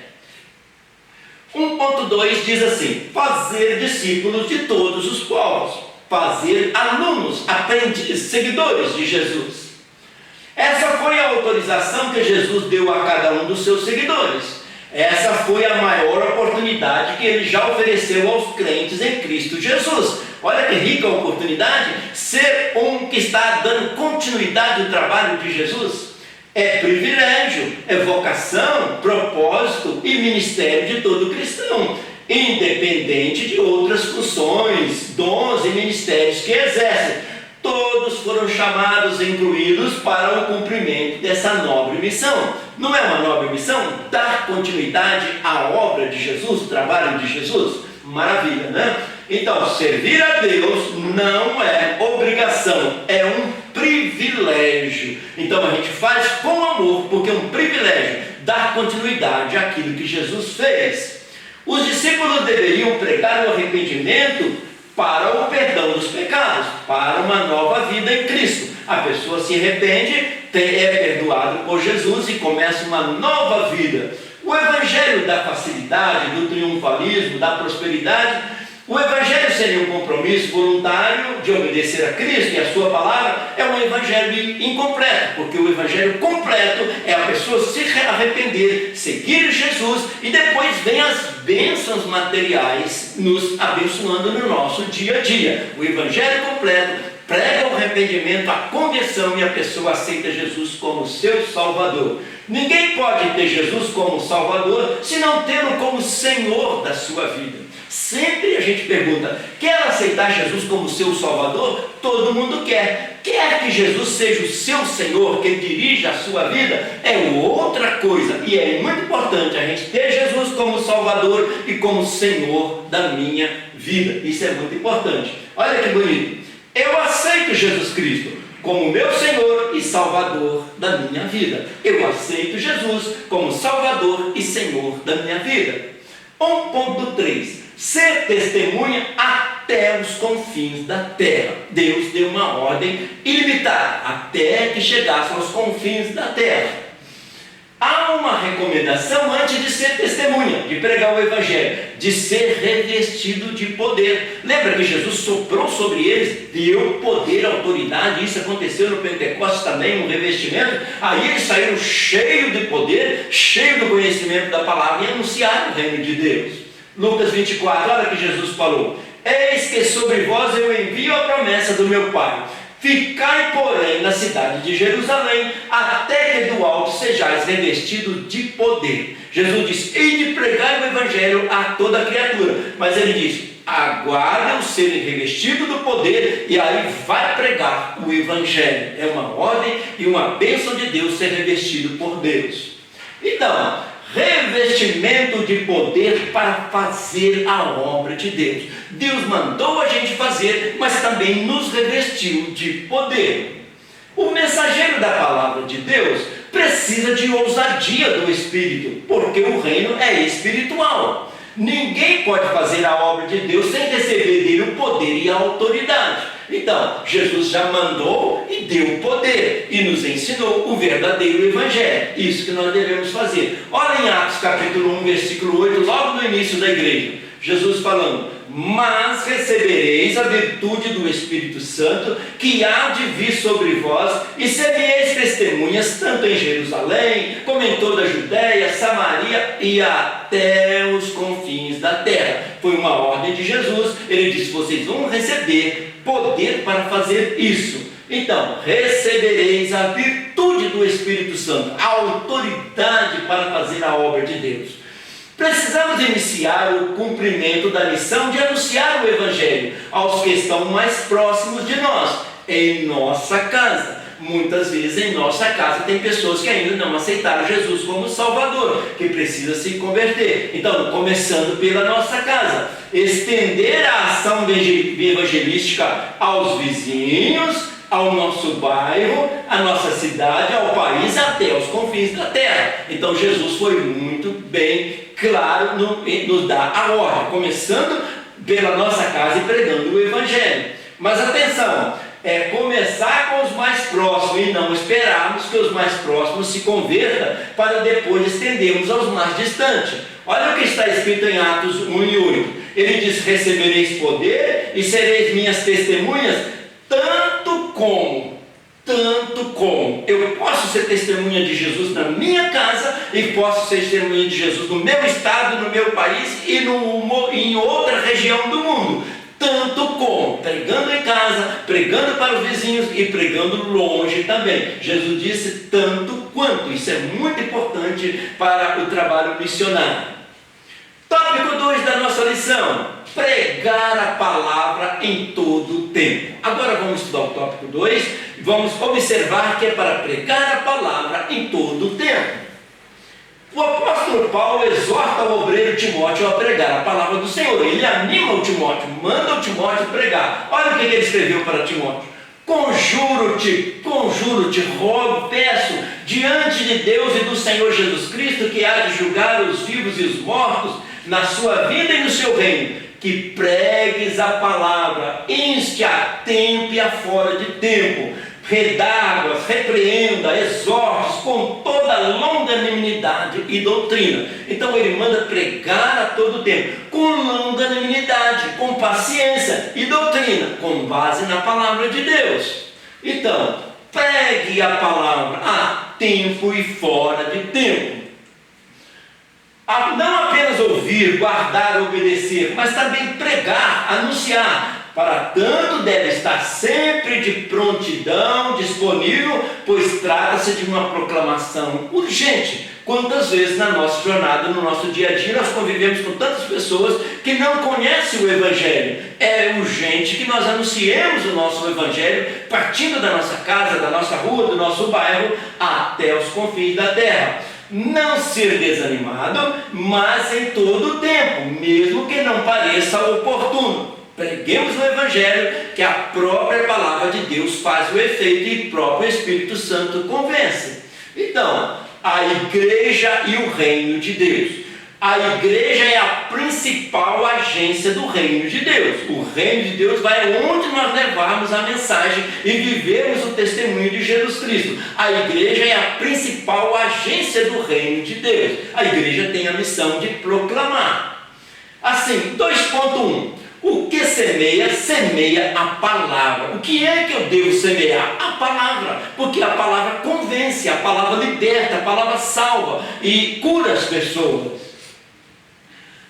Speaker 2: 1.2 diz assim: fazer discípulos de todos os povos. Fazer alunos, aprendizes, seguidores de Jesus. Essa foi a autorização que Jesus deu a cada um dos seus seguidores. Essa foi a maior oportunidade que ele já ofereceu aos crentes em Cristo Jesus. Olha que rica oportunidade, ser um que está dando continuidade ao trabalho de Jesus. É privilégio, é vocação, propósito e ministério de todo cristão, independente de outras funções, dons e ministérios que exercem. Todos foram chamados e incluídos para o cumprimento dessa nobre missão. Não é uma nobre missão? Dar continuidade à obra de Jesus, o trabalho de Jesus? Maravilha, né? Então, servir a Deus não é obrigação, é um privilégio. Então a gente faz com amor, porque é um privilégio dar continuidade àquilo que Jesus fez. Os discípulos deveriam pregar o arrependimento para o perdão dos pecados, para uma nova vida em Cristo. A pessoa se arrepende, é perdoado por Jesus e começa uma nova vida. O evangelho da facilidade, do triunfalismo, da prosperidade, o evangelho seria um compromisso voluntário de obedecer a Cristo e a sua palavra, é um evangelho incompleto, porque o evangelho completo é a pessoa se arrepender, seguir Jesus e depois vem as bênçãos materiais nos abençoando no nosso dia a dia. O evangelho completo prega o arrependimento, a conversão e a pessoa aceita Jesus como seu Salvador. Ninguém pode ter Jesus como Salvador se não tê-lo como Senhor da sua vida. Sempre a gente pergunta: quer aceitar Jesus como seu Salvador? Todo mundo quer. Quer que Jesus seja o seu Senhor, que dirija a sua vida? É outra coisa. E é muito importante a gente ter Jesus como Salvador e como Senhor da minha vida. Isso é muito importante. Olha que bonito. Eu aceito Jesus Cristo como meu Senhor e Salvador da minha vida. Eu aceito Jesus como Salvador e Senhor da minha vida. 1.3. Ser testemunha até os confins da terra. Deus deu uma ordem ilimitada, até que chegasse aos confins da terra. Há uma recomendação antes de ser testemunha, de pregar o evangelho, de ser revestido de poder. Lembra que Jesus soprou sobre eles, deu poder, autoridade, isso aconteceu no Pentecostes também, um revestimento. Aí eles saíram cheios de poder, cheios do conhecimento da palavra e anunciaram o reino de Deus. Lucas 24, olha que Jesus falou: eis que sobre vós eu envio a promessa do meu Pai. Ficai, porém, na cidade de Jerusalém, até que do alto sejais revestidos de poder. Jesus disse: ide pregai o evangelho a toda criatura. Mas ele disse: aguardem o serem revestidos do poder, e aí vai pregar o evangelho. É uma ordem e uma bênção de Deus ser revestido por Deus. Então, revestimento de poder para fazer a obra de Deus. Deus mandou a gente fazer, mas também nos revestiu de poder. O mensageiro da palavra de Deus precisa de ousadia do Espírito, porque o reino é espiritual. Ninguém pode fazer a obra de Deus sem receber dele o poder e a autoridade. Então, Jesus já mandou e deu o poder e nos ensinou o verdadeiro evangelho. Isso que nós devemos fazer. Olha em Atos capítulo 1, versículo 8, logo no início da igreja. Jesus falando: mas recebereis a virtude do Espírito Santo, que há de vir sobre vós, e sereis testemunhas tanto em Jerusalém, como em toda a Judéia, Samaria e até os confins da terra. Foi uma ordem de Jesus. Ele disse: vocês vão receber poder para fazer isso. Então, recebereis a virtude do Espírito Santo, a autoridade para fazer a obra de Deus. Precisamos iniciar o cumprimento da missão de anunciar o Evangelho aos que estão mais próximos de nós, em nossa casa. Muitas vezes em nossa casa tem pessoas que ainda não aceitaram Jesus como Salvador, que precisa se converter. Então, começando pela nossa casa, estender a ação evangelística aos vizinhos, ao nosso bairro, à nossa cidade, ao país, até aos confins da terra. Então Jesus foi muito bem claro nos dar a ordem, começando pela nossa casa e pregando o Evangelho. Mas atenção, é começar com os mais próximos e não esperarmos que os mais próximos se convertam para depois estendermos aos mais distantes. Olha o que está escrito em Atos 1:8. Ele diz: recebereis poder e sereis minhas testemunhas, tanto como eu posso ser testemunha de Jesus na minha casa e posso ser testemunha de Jesus no meu estado, no meu país e em outra região do mundo. Tanto como, pregando em casa, pregando para os vizinhos e pregando longe também. Jesus disse tanto quanto. Isso é muito importante para o trabalho missionário. Tópico 2 da nossa lição: pregar a palavra em todo o tempo. Agora vamos estudar o tópico 2 e vamos observar que é para pregar a palavra em todo o tempo. O apóstolo Paulo exorta o obreiro Timóteo a pregar a palavra do Senhor. Ele anima o Timóteo, manda o Timóteo pregar. Olha o que ele escreveu para Timóteo: conjuro-te, rogo, peço, diante de Deus e do Senhor Jesus Cristo, que há de julgar os vivos e os mortos na sua vida e no seu reino, que pregues a palavra, inste a tempo e a fora de tempo, redarguas, repreenda, exortes com toda longanimidade e doutrina. Então ele manda pregar a todo tempo, com longanimidade, com paciência e doutrina, com base na palavra de Deus. Então, pregue a palavra a tempo e fora de tempo. Não apenas ouvir, guardar, obedecer, mas também pregar, anunciar. Para tanto deve estar sempre de prontidão, disponível, pois trata-se de uma proclamação urgente. Quantas vezes na nossa jornada, no nosso dia a dia, nós convivemos com tantas pessoas que não conhecem o Evangelho. É urgente que nós anunciemos o nosso Evangelho, partindo da nossa casa, da nossa rua, do nosso bairro, até os confins da terra. Não ser desanimado, mas em todo o tempo, mesmo que não pareça oportuno. Preguemos o Evangelho, que a própria palavra de Deus faz o efeito e o próprio Espírito Santo convence. Então, a igreja e o reino de Deus. A igreja é a principal agência do reino de Deus. O reino de Deus vai onde nós levarmos a mensagem e vivemos o testemunho de Jesus Cristo. A igreja é a principal agência do reino de Deus. A igreja tem a missão de proclamar. Assim, 2.1. O que semeia, semeia a palavra. O que é que eu devo semear? A palavra, porque a palavra convence, a palavra liberta, a palavra salva e cura as pessoas.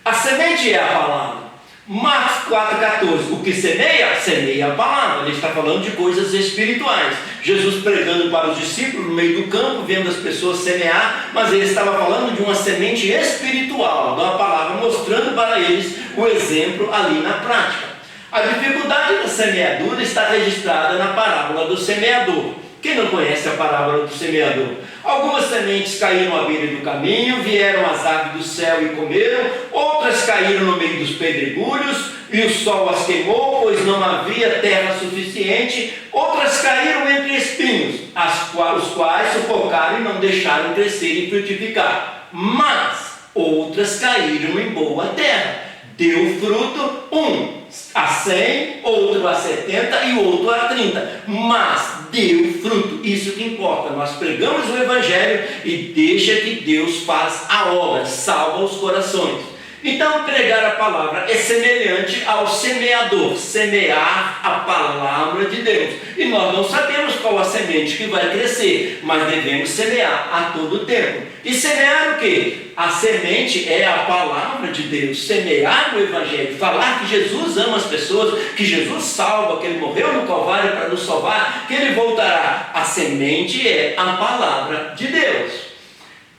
Speaker 2: A semente é a palavra. Marcos 4,14. O que semeia, semeia a palavra. Ele está falando de coisas espirituais. Jesus pregando para os discípulos no meio do campo, vendo as pessoas semear, mas ele estava falando de uma semente espiritual, de uma palavra, mostrando para eles o exemplo ali na prática. A dificuldade da semeadura está registrada na parábola do semeador. Quem não conhece a parábola do semeador? Algumas sementes caíram à beira do caminho, vieram as aves do céu e comeram, outras caíram no meio dos pedregulhos, e o sol as queimou, pois não havia terra suficiente, outras caíram entre espinhos, os quais sufocaram e não deixaram crescer e frutificar. Mas outras caíram em boa terra, deu fruto, um a 100, outro a 70 e outro a 30, mas deu fruto. Isso que importa. Nós pregamos o Evangelho e deixa que Deus faz a obra, salva os corações. Então, pregar a palavra é semelhante ao semeador, semear a palavra de Deus. E nós não sabemos qual a semente que vai crescer, mas devemos semear a todo tempo. E semear o quê? A semente é a palavra de Deus, semear o Evangelho, falar que Jesus ama as pessoas, que Jesus salva, que Ele morreu no Calvário para nos salvar, que Ele voltará. A semente é a palavra de Deus.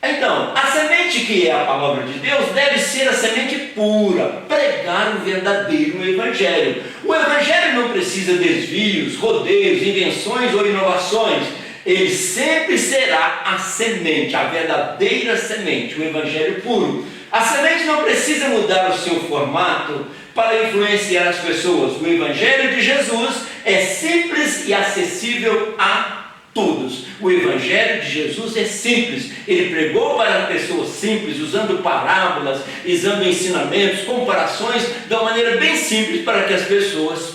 Speaker 2: Então, a semente que é a palavra de Deus deve ser a semente pura, pregar o verdadeiro Evangelho. O Evangelho não precisa de desvios, rodeios, invenções ou inovações. Ele sempre será a semente, a verdadeira semente, o Evangelho puro. A semente não precisa mudar o seu formato para influenciar as pessoas. O Evangelho de Jesus é simples e acessível a todos. O Evangelho de Jesus é simples. Ele pregou para pessoas simples, usando parábolas, usando ensinamentos, comparações, de uma maneira bem simples para que as pessoas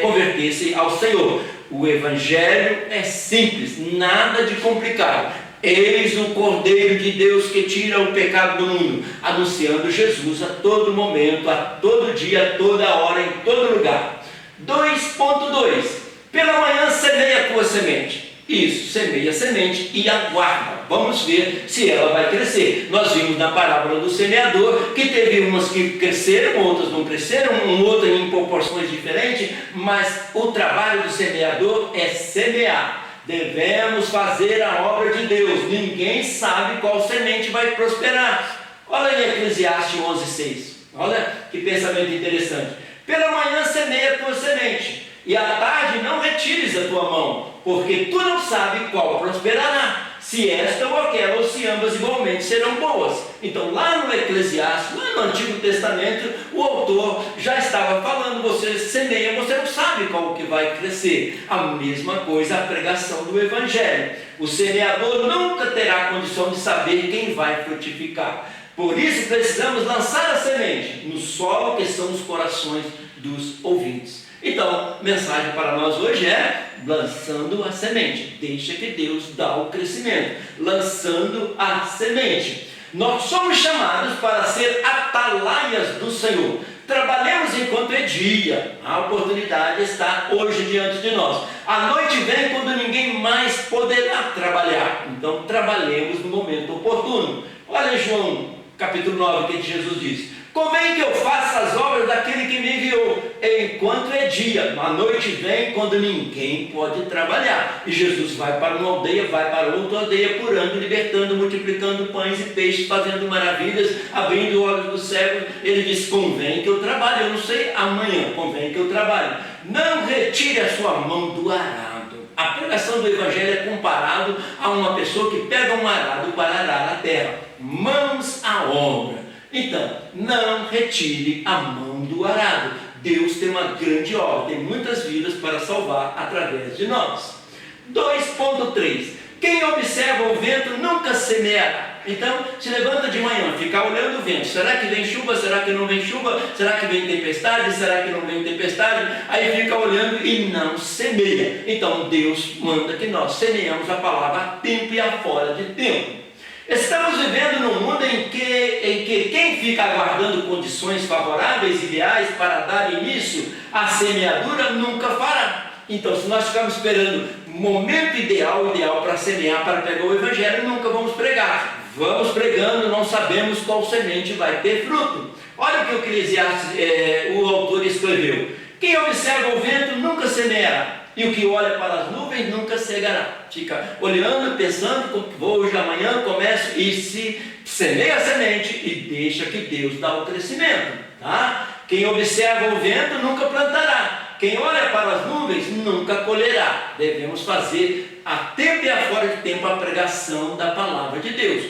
Speaker 2: convertessem ao Senhor. O Evangelho é simples, nada de complicado. Eis o Cordeiro de Deus que tira o pecado do mundo, anunciando Jesus a todo momento, a todo dia, a toda hora, em todo lugar. 2.2. Pela manhã semeia a tua semente. Isso, semeia a semente e aguarda. Vamos ver se ela vai crescer. Nós vimos na parábola do semeador que teve umas que cresceram, outras não cresceram, outra em proporções diferentes, mas o trabalho do semeador é semear. Devemos fazer a obra de Deus. Ninguém sabe qual semente vai prosperar. Olha em Eclesiastes 11:6. Olha que pensamento interessante. Pela manhã semeia a tua semente, e à tarde não retires a tua mão, porque tu não sabes qual prosperará, se esta ou aquela, ou se ambas igualmente serão boas. Então lá no Eclesiastes, lá no Antigo Testamento, o autor já estava falando, você semeia, você não sabe qual que vai crescer. A mesma coisa a pregação do Evangelho. O semeador nunca terá condição de saber quem vai frutificar. Por isso precisamos lançar a semente no solo que são os corações dos ouvintes. Então, mensagem para nós hoje é lançando a semente. Deixa que Deus dá o crescimento. Lançando a semente. Nós somos chamados para ser atalaias do Senhor. Trabalhemos enquanto é dia. A oportunidade está hoje diante de nós. A noite vem quando ninguém mais poderá trabalhar. Então, trabalhemos no momento oportuno. Olha João capítulo 9, que Jesus diz: convém que eu faça as obras daquele que me enviou, enquanto é dia. A noite vem quando ninguém pode trabalhar. E Jesus vai para uma aldeia, vai para outra aldeia, curando, libertando, multiplicando pães e peixes, fazendo maravilhas, abrindo olhos dos cegos. Ele diz: convém que eu trabalhe. Eu não sei amanhã, convém que eu trabalhe. Não retire a sua mão do arado. A pregação do Evangelho é comparado a uma pessoa que pega um arado para arar a terra. Mãos à obra. Então, não retire a mão do arado. Deus tem uma grande obra, tem muitas vidas para salvar através de nós. 2.3. Quem observa o vento nunca semeará. Então, se levanta de manhã, fica olhando o vento. Será que vem chuva? Será que não vem chuva? Será que vem tempestade? Será que não vem tempestade? Aí fica olhando e não semeia. Então, Deus manda que nós semeamos a palavra a tempo e a fora de tempo. Estamos vivendo num mundo em que quem fica aguardando condições favoráveis, ideais para dar início à semeadura, nunca fará. Então, se nós ficarmos esperando o momento ideal para semear, para pegar o Evangelho, nunca vamos pregar. Vamos pregando, não sabemos qual semente vai ter fruto. Olha o que o Eclesiastes, o autor escreveu: quem observa o vento nunca semeará, e o que olha para as nuvens nunca cegará. Fica olhando, pensando, vou hoje, amanhã, começo, e se semeia a semente e deixa que Deus dá o crescimento. Tá? Quem observa o vento nunca plantará. Quem olha para as nuvens nunca colherá. Devemos fazer a tempo e a fora de tempo a pregação da palavra de Deus.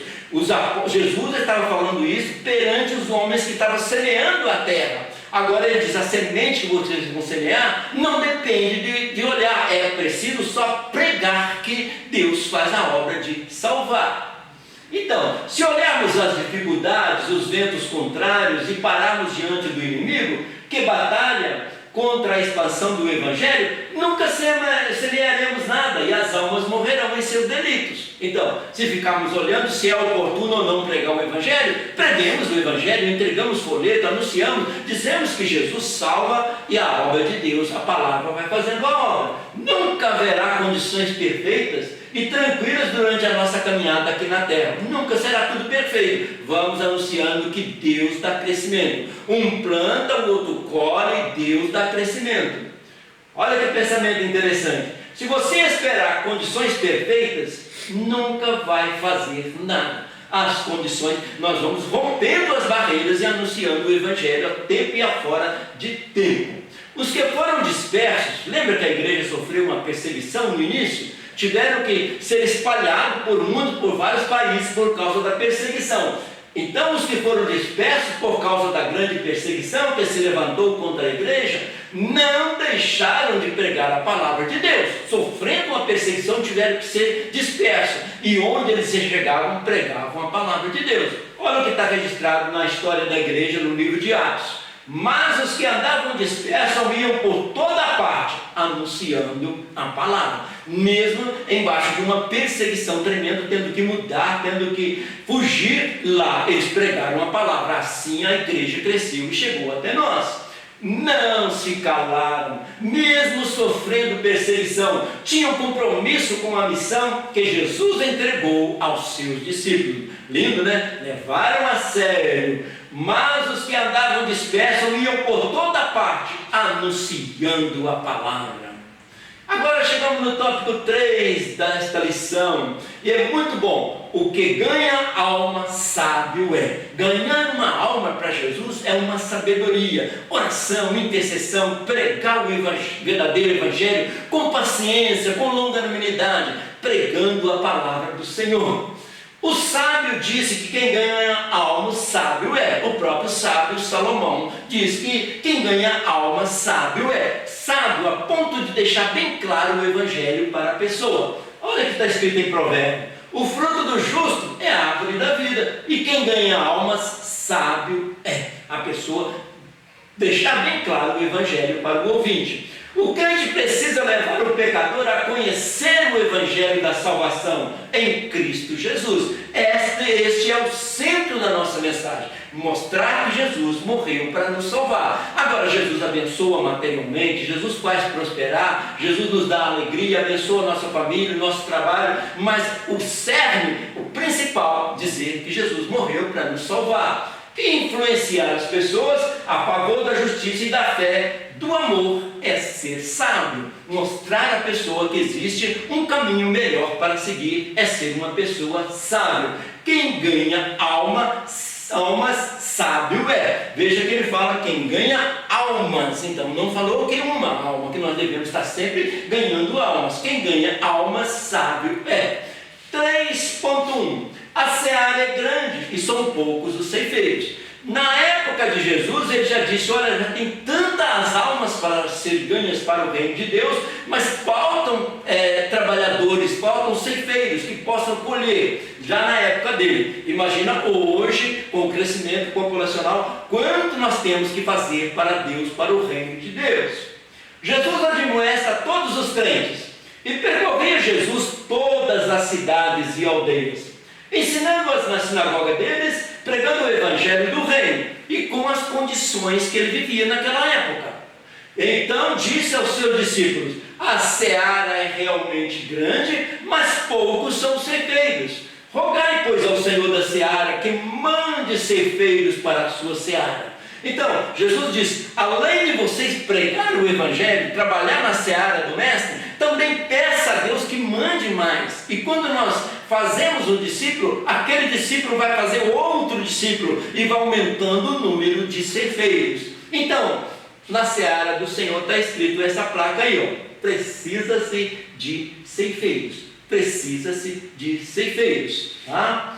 Speaker 2: Jesus estava falando isso perante os homens que estavam semeando a terra. Agora ele diz: a semente que vocês vão semear não depende de olhar, é preciso só pregar que Deus faz a obra de salvar. Então, se olharmos as dificuldades, os ventos contrários e pararmos diante do inimigo que batalha contra a expansão do Evangelho, nunca semearemos nada e as almas morrerão em seus delitos. Então, se ficarmos olhando se é oportuno ou não pregar o Evangelho, preguemos o Evangelho, entregamos folheto, anunciamos, dizemos que Jesus salva e a obra de Deus, a palavra vai fazendo a obra. Nunca haverá condições perfeitas e tranquilas durante a nossa caminhada aqui na terra. Nunca será tudo perfeito. Vamos anunciando que Deus dá crescimento. Um planta, o outro colhe e Deus dá crescimento. Olha que pensamento interessante. Se você esperar condições perfeitas, nunca vai fazer nada. As condições, nós vamos rompendo as barreiras e anunciando o Evangelho a tempo e afora de tempo. Os que foram dispersos, lembra que a igreja sofreu uma perseguição no início? Tiveram que ser espalhados por mundo, por vários países, por causa da perseguição. Então, os que foram dispersos por causa da grande perseguição que se levantou contra a igreja, não deixaram de pregar a palavra de Deus. Sofrendo uma perseguição, tiveram que ser dispersos. E onde eles chegavam, pregavam a palavra de Deus. Olha o que está registrado na história da igreja no livro de Atos. Mas os que andavam dispersos iam por toda parte, anunciando a palavra, mesmo embaixo de uma perseguição tremenda, tendo que mudar, tendo que fugir lá, eles pregaram a palavra. Assim a igreja cresceu e chegou até nós. Não se calaram, mesmo sofrendo perseguição, tinham compromisso com a missão que Jesus entregou aos seus discípulos. Lindo, né? Levaram a sério. Mas os que andavam dispersos iam por toda parte, anunciando a palavra. Agora chegamos no tópico 3 desta lição, e é muito bom. O que ganha alma, sábio é. Ganhar uma alma para Jesus é uma sabedoria. Oração, intercessão, pregar o verdadeiro evangelho com paciência, com longanimidade, pregando a palavra do Senhor. O sábio disse que quem ganha alma, sábio é. O próprio sábio Salomão diz que quem ganha alma, sábio é. Sábio a ponto de deixar bem claro o evangelho para a pessoa. Olha o que está escrito em Provérbio: o fruto do justo é a árvore da vida, e quem ganha almas, sábio é. A pessoa deixar bem claro o evangelho para o ouvinte. O crente precisa levar o pecador a conhecer o evangelho da salvação em Cristo Jesus. Este é o centro da nossa mensagem: mostrar que Jesus morreu para nos salvar. Agora, Jesus abençoa materialmente, Jesus faz prosperar, Jesus nos dá alegria, abençoa a nossa família, o nosso trabalho, mas o cerne, o principal, dizer que Jesus morreu para nos salvar. E influenciar as pessoas a favor da justiça e da fé, do amor, é ser sábio. Mostrar à pessoa que existe um caminho melhor para seguir, é ser uma pessoa sábia. Quem ganha almas, sábio é. Veja que ele fala quem ganha almas. Então não falou que uma alma, que nós devemos estar sempre ganhando almas. Quem ganha almas, sábio é. 3.1. A seara é grande e são poucos os ceifeiros. Na época de Jesus, ele já disse: olha, já tem tantas almas para ser ganhas para o reino de Deus, mas faltam trabalhadores, faltam ceifeiros que possam colher, já na época dele. Imagina hoje, com o crescimento populacional, quanto nós temos que fazer para Deus, para o reino de Deus. Jesus admoesta a todos os crentes, e percorria Jesus todas as cidades e aldeias, ensinando-as na sinagoga deles, pregando o evangelho do reino, e com as condições que ele vivia naquela época. Então disse aos seus discípulos: a seara é realmente grande, mas poucos são ceifeiros. Rogai, pois, ao Senhor da seara que mande ceifeiros para a sua seara. Então, Jesus diz: além de vocês pregar o evangelho, trabalhar na seara do mestre, também peça a Deus que mande mais. E quando nós fazemos um discípulo, aquele discípulo vai fazer outro discípulo, e vai aumentando o número de ceifeiros. Então, na seara do Senhor está escrito essa placa aí, ó: precisa-se de ceifeiros. Precisa-se de ceifeiros, tá?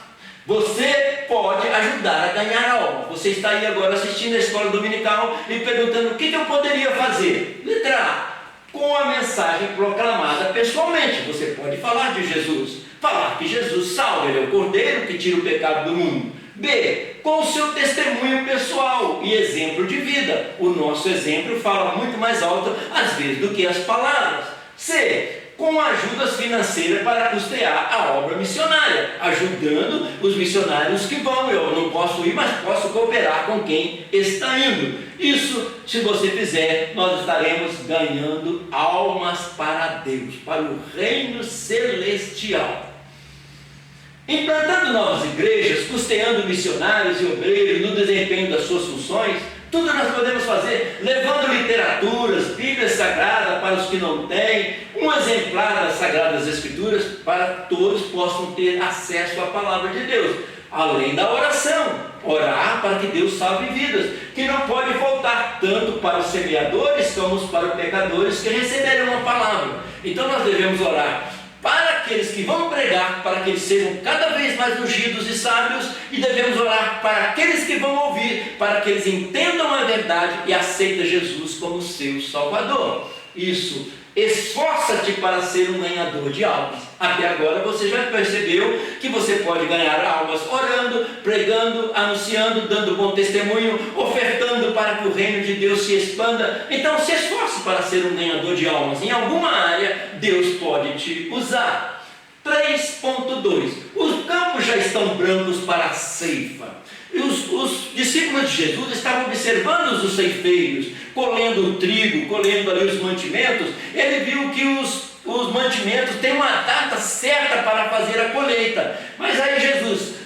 Speaker 2: Você pode ajudar a ganhar alma. Você está aí agora assistindo a escola dominical e perguntando: o que eu poderia fazer? Letra A: com a mensagem proclamada pessoalmente. Você pode falar de Jesus, falar que Jesus salva, ele é o Cordeiro que tira o pecado do mundo. B: com o seu testemunho pessoal e exemplo de vida. O nosso exemplo fala muito mais alto às vezes do que as palavras. C: com ajudas financeiras para custear a obra missionária, ajudando os missionários que vão. Eu não posso ir, mas posso cooperar com quem está indo. Isso, se você fizer, nós estaremos ganhando almas para Deus, para o reino celestial. implantando novas igrejas, custeando missionários e obreiros no desempenho das suas funções. Tudo nós podemos fazer, levando literaturas, Bíblia Sagrada para os que não têm, um exemplar das Sagradas Escrituras para que todos possam ter acesso à palavra de Deus. Além da oração, orar para que Deus salve vidas, que não pode faltar tanto para os semeadores como para os pecadores que receberam a palavra. Então nós devemos orar para aqueles que vão pregar, para que eles sejam cada vez mais ungidos e sábios, e devemos orar para aqueles que vão ouvir, para que eles entendam a verdade e aceitem Jesus como seu Salvador. Isso, esforça-te para ser um ganhador de almas. Até agora você já percebeu que você pode ganhar almas orando, pregando, anunciando, dando bom testemunho, ofertando para que o reino de Deus se expanda. Então se esforce para ser um ganhador de almas. Em alguma área Deus pode te usar. 3.2. Os campos já estão brancos para a ceifa. E os discípulos de Jesus estavam observando os ceifeiros, colhendo o trigo, colhendo ali os mantimentos. Ele viu que os mantimentos têm uma data certa para fazer a colheita. Mas aí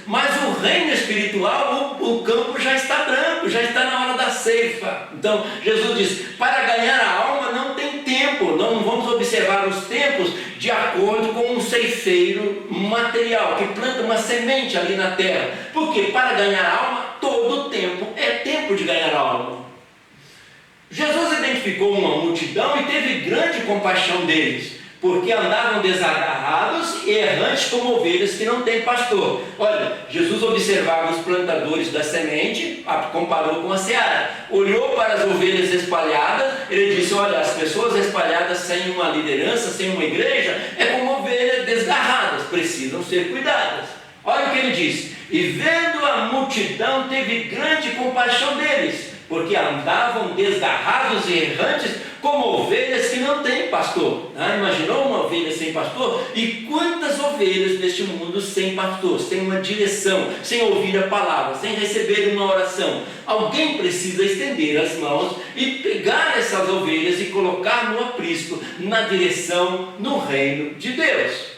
Speaker 2: mas o reino espiritual, o campo já está branco, já está na hora da ceifa. Então Jesus diz, para ganhar a alma não tem tempo, não vamos observar os tempos de acordo com um ceifeiro material, que planta uma semente ali na terra. Porque para ganhar a alma, todo tempo é tempo de ganhar a alma. Jesus identificou uma multidão e teve grande compaixão deles, porque andavam desagarrados e errantes como ovelhas que não têm pastor. Olha, Jesus observava os plantadores da semente, comparou com a seara, olhou para as ovelhas espalhadas, ele disse, olha, as pessoas espalhadas sem uma liderança, sem uma igreja, é como ovelhas desgarradas, precisam ser cuidadas. Olha o que ele disse, e vendo a multidão teve grande compaixão deles, porque andavam desgarrados e errantes como ovelhas que não têm pastor. Imaginou uma ovelha sem pastor? E quantas ovelhas neste mundo sem pastor, sem uma direção, sem ouvir a palavra, sem receber uma oração? Alguém precisa estender as mãos e pegar essas ovelhas e colocar no aprisco, na direção, no reino de Deus.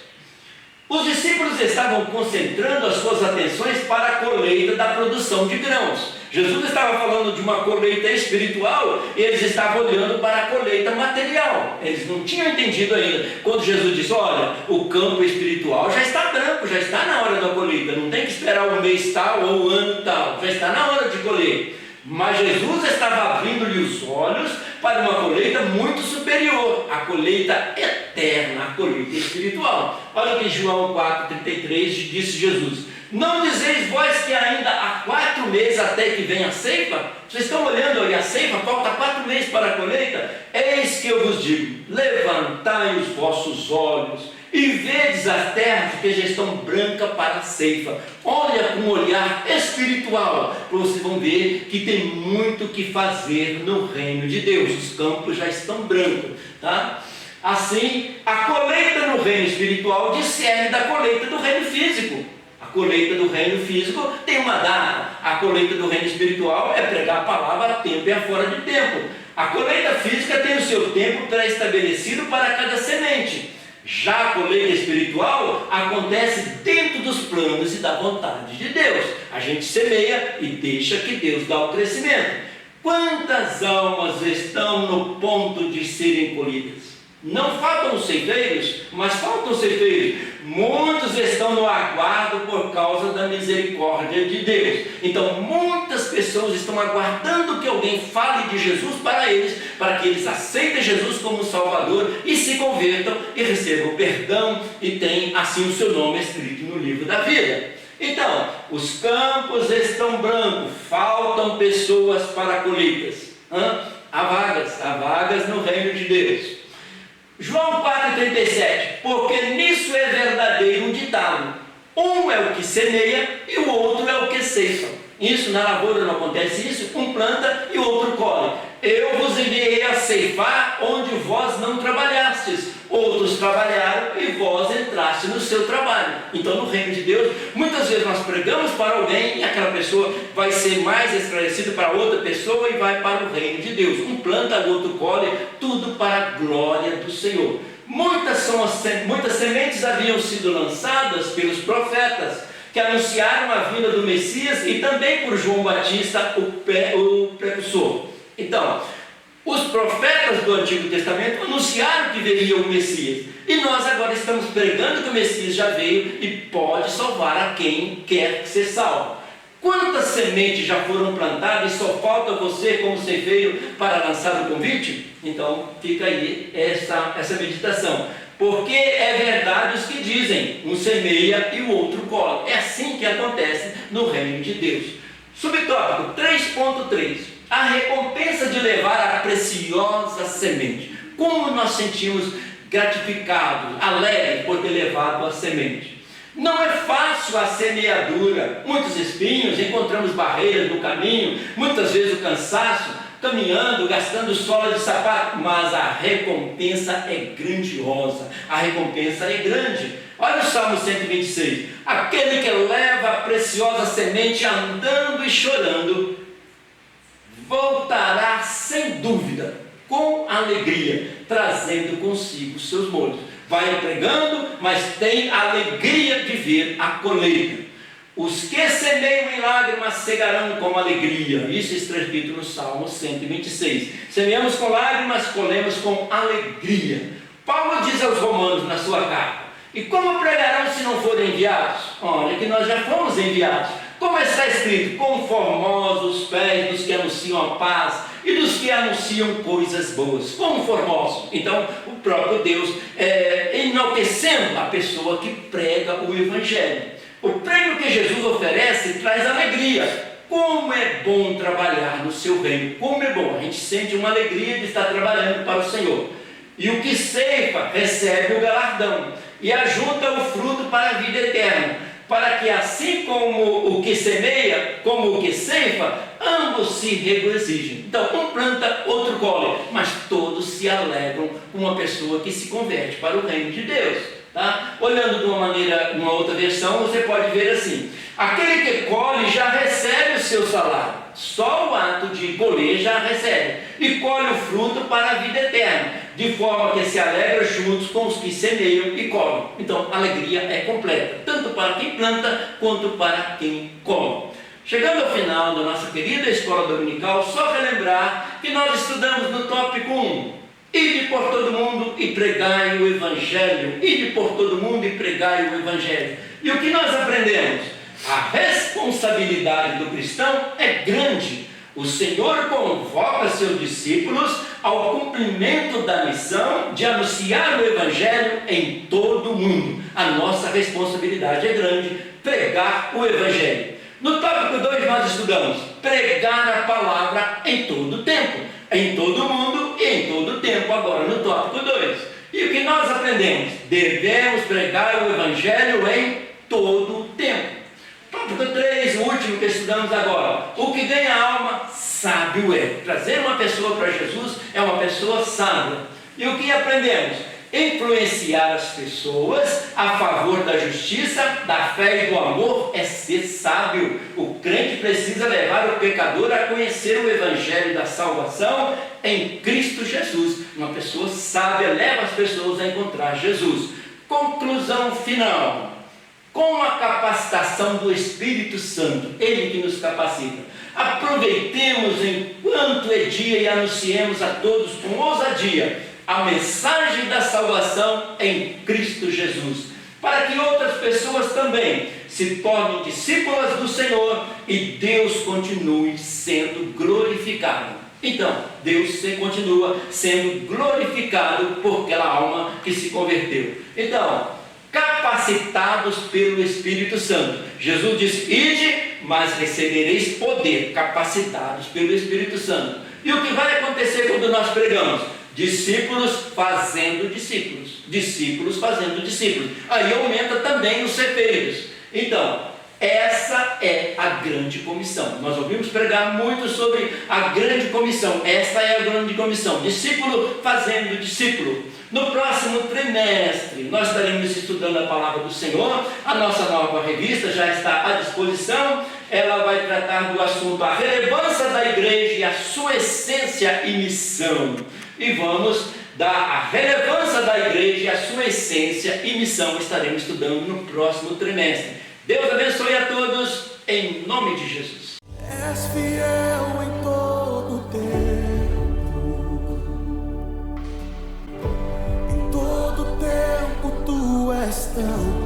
Speaker 2: Os discípulos estavam concentrando as suas atenções para a colheita da produção de grãos. Jesus estava falando de uma colheita espiritual, e eles estavam olhando para a colheita material. Eles não tinham entendido ainda. Quando Jesus disse, olha, o campo espiritual já está branco, já está na hora da colheita, não tem que esperar o mês tal ou o ano tal, já está na hora de colher. Mas Jesus estava abrindo-lhe os olhos para uma colheita muito superior, a colheita eterna, a colheita espiritual. Olha o que João 4,33 disse Jesus, não dizeis vós que ainda há 4 meses até que venha a ceifa? Vocês estão olhando ali a ceifa, falta 4 meses para a colheita? Eis que eu vos digo, levantai os vossos olhos e vedes as terras que já estão brancas para a ceifa. Olha com um olhar espiritual, vocês vão ver que tem muito que fazer no reino de Deus. Os campos já estão brancos, tá? Assim, a colheita no reino espiritual discerne da colheita do reino físico. A colheita do reino físico tem uma data. A colheita do reino espiritual é pregar a palavra a tempo e a fora de tempo. A colheita física tem o seu tempo pré-estabelecido para cada semente. Já a colheita espiritual acontece dentro dos planos e da vontade de Deus. A gente semeia e deixa que Deus dá o crescimento. Quantas almas estão no ponto de serem colhidas? Não faltam os ceifeiros, mas faltam os ceifeiros. Muitos estão no aguardo por causa da misericórdia de Deus. Então muitas pessoas estão aguardando que alguém fale de Jesus para eles, para que eles aceitem Jesus como Salvador e se convertam e recebam perdão e tenham assim o seu nome escrito no livro da vida. Então, os campos estão brancos, faltam pessoas para colheitas. Há vagas no reino de Deus. João 4,37, porque nisso é verdadeiro um ditado, um é o que semeia e o outro é o que ceifa. Isso na lavoura não acontece isso, um planta e o outro colhe. Eu vos enviei a ceifar onde vós não trabalhastes, outros trabalharam e vós entraste no seu trabalho. Então no reino de Deus, muitas vezes nós pregamos para alguém e aquela pessoa vai ser mais esclarecida para outra pessoa e vai para o reino de Deus. Um planta, o outro colhe, tudo para a glória do Senhor. Muitas sementes haviam sido lançadas pelos profetas, que anunciaram a vinda do Messias, e também por João Batista, o precursor. Então, os profetas do Antigo Testamento anunciaram que viria o Messias, e nós agora estamos pregando que o Messias já veio e pode salvar a quem quer ser salvo. Quantas sementes já foram plantadas e só falta você como ceifeiro para lançar o convite? Então fica aí essa meditação, porque é verdade os que dizem, um semeia e o outro colhe. É assim que acontece no reino de Deus. Subtópico 3.3: a recompensa de levar a preciosa semente. Como nós sentimos gratificados, alegres por ter levado a semente. Não é fácil a semeadura, muitos espinhos, encontramos barreiras no caminho, muitas vezes o cansaço, caminhando, gastando sola de sapato, mas a recompensa é grandiosa, a recompensa é grande. Olha o Salmo 126, aquele que leva a preciosa semente andando e chorando, voltará sem dúvida, com alegria, trazendo consigo seus molhos. Vai pregando, mas tem alegria de ver a colheita. Os que semeiam em lágrimas cegarão com alegria. Isso está escrito no Salmo 126. Semeamos com lágrimas, colhemos com alegria. Paulo diz aos Romanos na sua carta: e como pregarão se não forem enviados? Olha que nós já fomos enviados. Como está escrito: com formosos os pés dos que anunciam a paz e dos que anunciam coisas boas. Como formosos? Então o próprio Deus enaltecendo a pessoa que prega o Evangelho. O prêmio que Jesus oferece traz alegria. Como é bom trabalhar no seu reino. Como é bom, a gente sente uma alegria de estar trabalhando para o Senhor. E o que ceifa recebe o galardão e ajunta o fruto para a vida eterna, para que assim como o que semeia, como o que ceifa, ambos se regozijem. Então, um planta, outro colhe, mas todos se alegram com uma pessoa que se converte para o reino de Deus. Tá? Olhando de uma outra versão, você pode ver assim: aquele que colhe já recebe o seu salário, só o ato de colher já recebe, e colhe o fruto para a vida eterna, de forma que se alegra juntos com os que semeiam e colhem. Então a alegria é completa, tanto para quem planta quanto para quem colhe. Chegando ao final da nossa querida escola dominical, só relembrar que nós estudamos no tópico 1: ide por todo mundo e pregai o Evangelho. Ide por todo mundo e pregai o Evangelho. E o que nós aprendemos? A responsabilidade do cristão é grande. O Senhor convoca seus discípulos ao cumprimento da missão de anunciar o Evangelho em todo o mundo. A nossa responsabilidade é grande, pregar o Evangelho. No tópico 2 nós estudamos pregar a palavra em todo o tempo, em todo o mundo e em todo o tempo, agora no tópico 2. E o que nós aprendemos? Devemos pregar o Evangelho em todo o tempo. Tópico 3, o último que estudamos agora: o que ganha a alma, sábio é. Trazer uma pessoa para Jesus é uma pessoa sábia. E o que aprendemos? Influenciar as pessoas a favor da justiça, da fé e do amor é ser sábio. O crente precisa levar o pecador a conhecer o Evangelho da salvação em Cristo Jesus. Uma pessoa sábia leva as pessoas a encontrar Jesus. Conclusão final: com a capacitação do Espírito Santo, Ele que nos capacita, aproveitemos enquanto é dia e anunciemos a todos com ousadia a mensagem da salvação em Cristo Jesus, para que outras pessoas também se tornem discípulas do Senhor e Deus continue sendo glorificado. Então, Deus continua sendo glorificado por aquela alma que se converteu. Então, capacitados pelo Espírito Santo. Jesus disse: ide, mas recebereis poder, capacitados pelo Espírito Santo. E o que vai acontecer quando nós pregamos? Discípulos fazendo discípulos, discípulos fazendo discípulos. Aí aumenta também os ceifeiros. Então, essa é a grande comissão. Nós ouvimos pregar muito sobre a grande comissão. Esta é a grande comissão: discípulo fazendo discípulo. No próximo trimestre nós estaremos estudando a palavra do Senhor. A nossa nova revista já está à disposição. Ela vai tratar do assunto a relevância da igreja e a sua essência e missão. E vamos da relevância da igreja e a sua essência e missão estaremos estudando no próximo trimestre. Deus abençoe a todos, em nome de Jesus.
Speaker 1: És fiel em todo tempo tu és tão